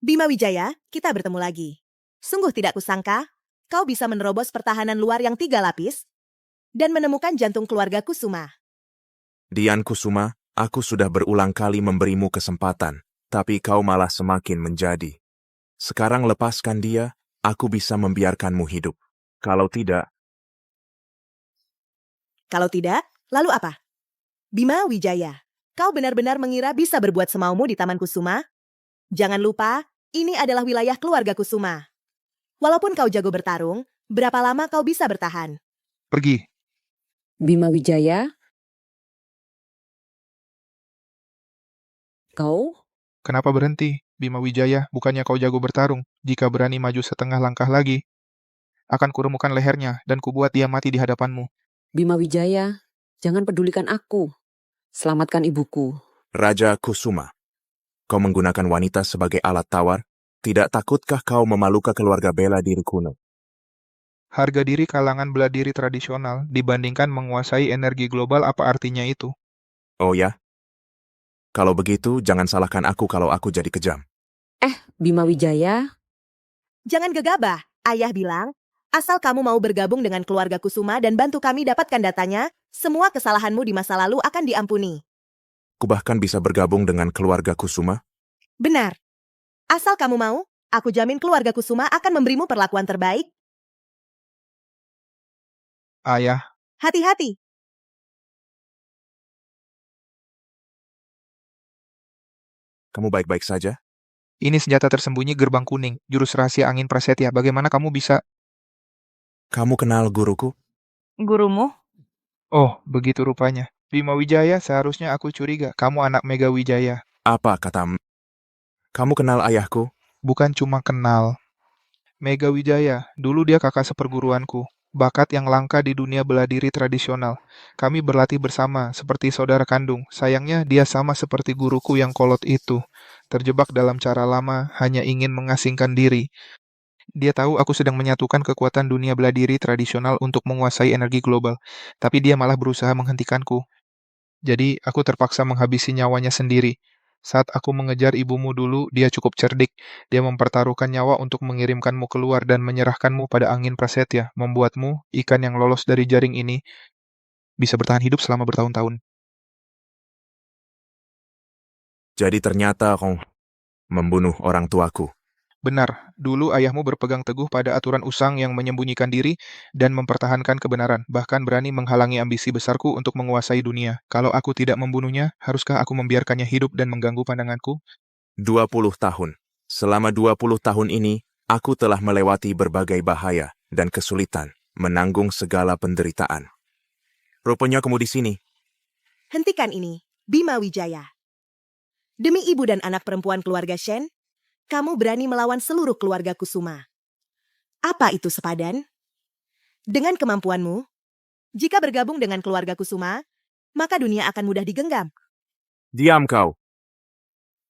Speaker 7: Bima Wijaya, kita bertemu lagi. Sungguh tidak kusangka, kau bisa menerobos pertahanan luar yang 3 lapis dan menemukan jantung keluarga Kusuma.
Speaker 3: Dian Kusuma, aku sudah berulang kali memberimu kesempatan, tapi kau malah semakin menjadi. Sekarang lepaskan dia, aku bisa membiarkanmu hidup. Kalau tidak,
Speaker 7: lalu apa? Bima Wijaya, kau benar-benar mengira bisa berbuat semaumu di Taman Kusuma? Jangan lupa, ini adalah wilayah keluarga Kusuma. Walaupun kau jago bertarung, berapa lama kau bisa bertahan?
Speaker 1: Pergi.
Speaker 6: Bima Wijaya, kau?
Speaker 1: Kenapa berhenti? Bima Wijaya, bukannya kau jago bertarung? Jika berani maju setengah langkah lagi, akan kuremukkan lehernya dan kubuat dia mati di hadapanmu.
Speaker 6: Bima Wijaya, jangan pedulikan aku. Selamatkan ibuku.
Speaker 3: Raja Kusuma, kau menggunakan wanita sebagai alat tawar? Tidak takutkah kau memalukan keluarga bela diri kuno?
Speaker 1: Harga diri kalangan bela diri tradisional dibandingkan menguasai energi global, apa artinya itu?
Speaker 3: Oh ya? Kalau begitu, jangan salahkan aku kalau aku jadi kejam.
Speaker 6: Bima Wijaya,
Speaker 7: Jangan gegabah, ayah bilang, asal kamu mau bergabung dengan keluarga Kusuma dan bantu kami dapatkan datanya, semua kesalahanmu di masa lalu akan diampuni.
Speaker 3: Ku bahkan bisa bergabung dengan keluarga Kusuma.
Speaker 7: Benar. Asal kamu mau, aku jamin keluarga Kusuma akan memberimu perlakuan terbaik.
Speaker 1: Ayah,
Speaker 7: Hati-hati.
Speaker 3: Kamu baik-baik saja?
Speaker 1: ini senjata tersembunyi gerbang kuning, jurus rahasia angin prasetya. Bagaimana kamu bisa...
Speaker 3: Kamu kenal guruku?
Speaker 2: Gurumu?
Speaker 1: Oh, begitu rupanya. Bima Wijaya, seharusnya aku curiga. Kamu anak Mega Wijaya.
Speaker 3: Apa katamu? Kamu kenal ayahku?
Speaker 1: Bukan cuma kenal. Mega Wijaya, dulu dia kakak seperguruanku. Bakat yang langka di dunia bela diri tradisional. Kami berlatih bersama, seperti saudara kandung. Sayangnya dia sama seperti guruku yang kolot itu. Terjebak dalam cara lama, hanya ingin mengasingkan diri. Dia tahu aku sedang menyatukan kekuatan dunia bela diri tradisional untuk menguasai energi global. Tapi dia malah berusaha menghentikanku. Jadi, aku terpaksa menghabisi nyawanya sendiri. Saat aku mengejar ibumu dulu, dia cukup cerdik. Dia mempertaruhkan nyawa untuk mengirimkanmu keluar dan menyerahkanmu pada angin prasetya, membuatmu, ikan yang lolos dari jaring ini, bisa bertahan hidup selama bertahun-tahun.
Speaker 3: Jadi ternyata kau membunuh orang tuaku.
Speaker 1: Benar, dulu ayahmu berpegang teguh pada aturan usang yang menyembunyikan diri dan mempertahankan kebenaran, bahkan berani menghalangi ambisi besarku untuk menguasai dunia. Kalau aku tidak membunuhnya, haruskah aku membiarkannya hidup dan mengganggu pandanganku?
Speaker 3: 20 tahun. Selama 20 tahun ini, aku telah melewati berbagai bahaya dan kesulitan, menanggung segala penderitaan. Rupanya kamu di sini.
Speaker 7: Hentikan ini, Bima Wijaya. Demi ibu dan anak perempuan keluarga Shen, kamu berani melawan seluruh keluarga Kusuma. Apa itu sepadan? Dengan kemampuanmu, jika bergabung dengan keluarga Kusuma, maka dunia akan mudah digenggam.
Speaker 3: Diam kau.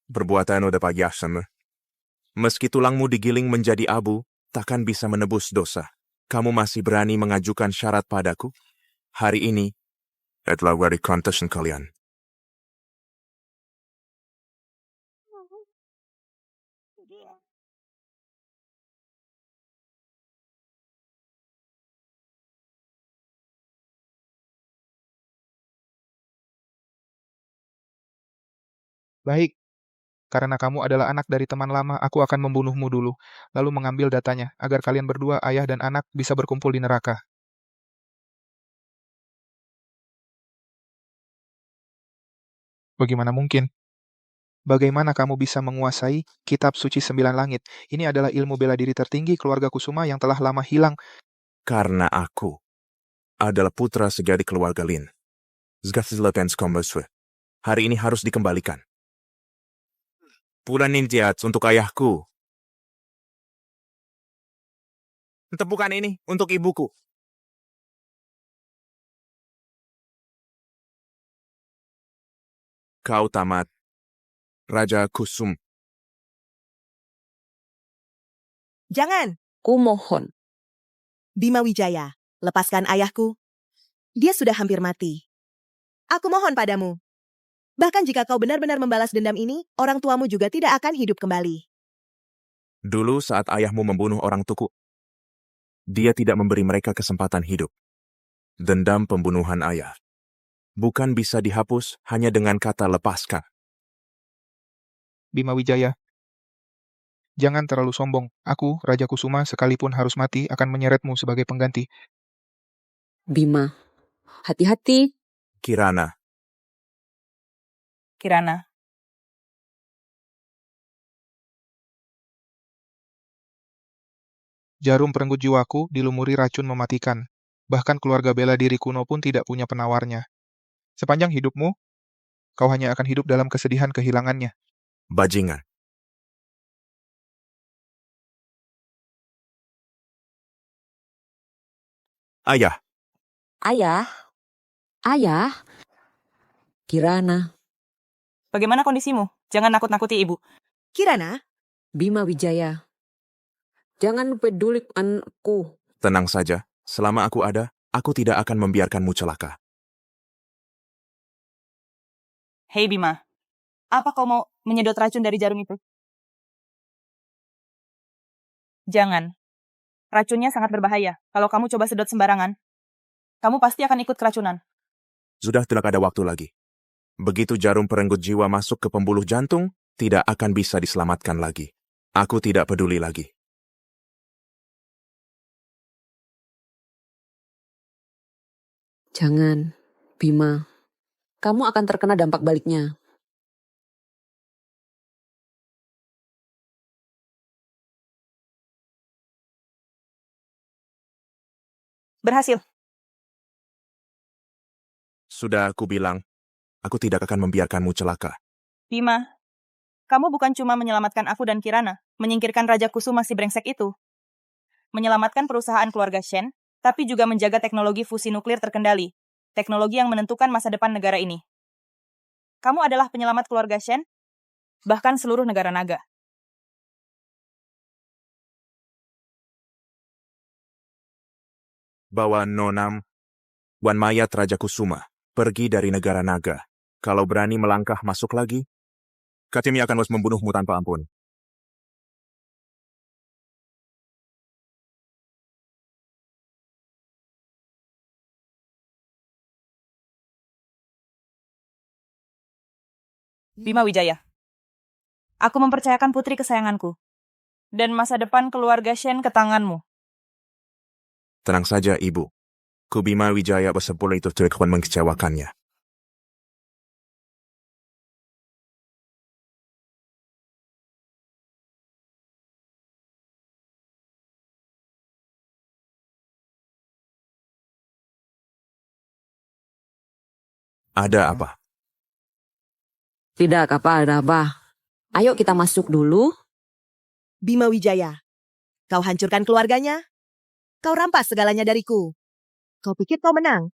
Speaker 3: Perbuatanmu dapat yasam. Meski tulangmu digiling menjadi abu, takkan bisa menebus dosa. Kamu masih berani mengajukan syarat padaku? Hari ini, adalah hari kontesan kalian.
Speaker 1: Baik, karena kamu adalah anak dari teman lama, aku akan membunuhmu dulu, lalu mengambil datanya, agar kalian berdua, ayah dan anak, bisa berkumpul di neraka. Bagaimana mungkin? Bagaimana kamu bisa menguasai kitab suci 9 langit? Ini adalah ilmu bela diri tertinggi keluarga Kusuma yang telah lama hilang.
Speaker 3: Karena aku adalah putra sejati keluarga Lin. Hari ini harus dikembalikan. Pula ninjat untuk ayahku. Tepukan ini untuk ibuku. Kau tamat, Raja Kusum.
Speaker 7: Jangan,
Speaker 6: kumohon.
Speaker 7: Bima Wijaya, lepaskan ayahku. Dia sudah hampir mati. Aku mohon padamu. Bahkan jika kau benar-benar membalas dendam ini, orang tuamu juga tidak akan hidup kembali.
Speaker 3: Dulu saat ayahmu membunuh orang tuku, dia tidak memberi mereka kesempatan hidup. Dendam pembunuhan ayah bukan bisa dihapus hanya dengan kata lepaskan.
Speaker 1: Bima Wijaya, jangan terlalu sombong. Aku, Raja Kusuma, sekalipun harus mati, akan menyeretmu sebagai pengganti.
Speaker 6: Bima, hati-hati.
Speaker 3: Kirana,
Speaker 2: Kirana.
Speaker 1: Jarum perenggut jiwaku dilumuri racun mematikan. Bahkan keluarga bela diri kuno pun tidak punya penawarnya. Sepanjang hidupmu, kau hanya akan hidup dalam kesedihan kehilangannya.
Speaker 3: bajingan. Ayah,
Speaker 6: Ayah. Ayah. Kirana.
Speaker 2: Bagaimana kondisimu? Jangan nakut-nakuti ibu.
Speaker 7: Kirana,
Speaker 6: Bima Wijaya. Jangan peduli anakku.
Speaker 3: tenang saja. Selama aku ada, aku tidak akan membiarkanmu celaka.
Speaker 2: Hei Bima, apa kau mau menyedot racun dari jarum itu? Jangan. Racunnya sangat berbahaya. Kalau kamu coba sedot sembarangan, kamu pasti akan ikut keracunan.
Speaker 3: Sudah tidak ada waktu lagi. Begitu jarum perenggut jiwa masuk ke pembuluh jantung, tidak akan bisa diselamatkan lagi. Aku tidak peduli lagi.
Speaker 6: Jangan, Bima. Kamu akan terkena dampak baliknya.
Speaker 2: Berhasil.
Speaker 3: Sudah aku bilang, aku tidak akan membiarkanmu celaka.
Speaker 2: Bima, kamu bukan cuma menyelamatkan aku dan Kirana, menyingkirkan Raja Kusuma si brengsek itu, menyelamatkan perusahaan keluarga Shen, tapi juga menjaga teknologi fusi nuklir terkendali, teknologi yang menentukan masa depan negara ini. Kamu adalah penyelamat keluarga Shen, bahkan seluruh negara naga.
Speaker 3: Bawa Nonam, Wan mayat Raja Kusuma, pergi dari negara naga. Kalau berani melangkah masuk lagi, kami akan membunuhmu tanpa ampun.
Speaker 2: Bima Wijaya, aku mempercayakan putri kesayanganku, dan masa depan keluarga Shen ke tanganmu.
Speaker 3: Tenang saja, Ibu. Bima Wijaya bersepuluh itu tidak akan mengecewakannya. Ada apa?
Speaker 6: Tidak ada apa. Ayo kita masuk dulu.
Speaker 7: Bima Wijaya, kau hancurkan keluarganya, kau rampas segalanya dariku. Kau pikir kau menang?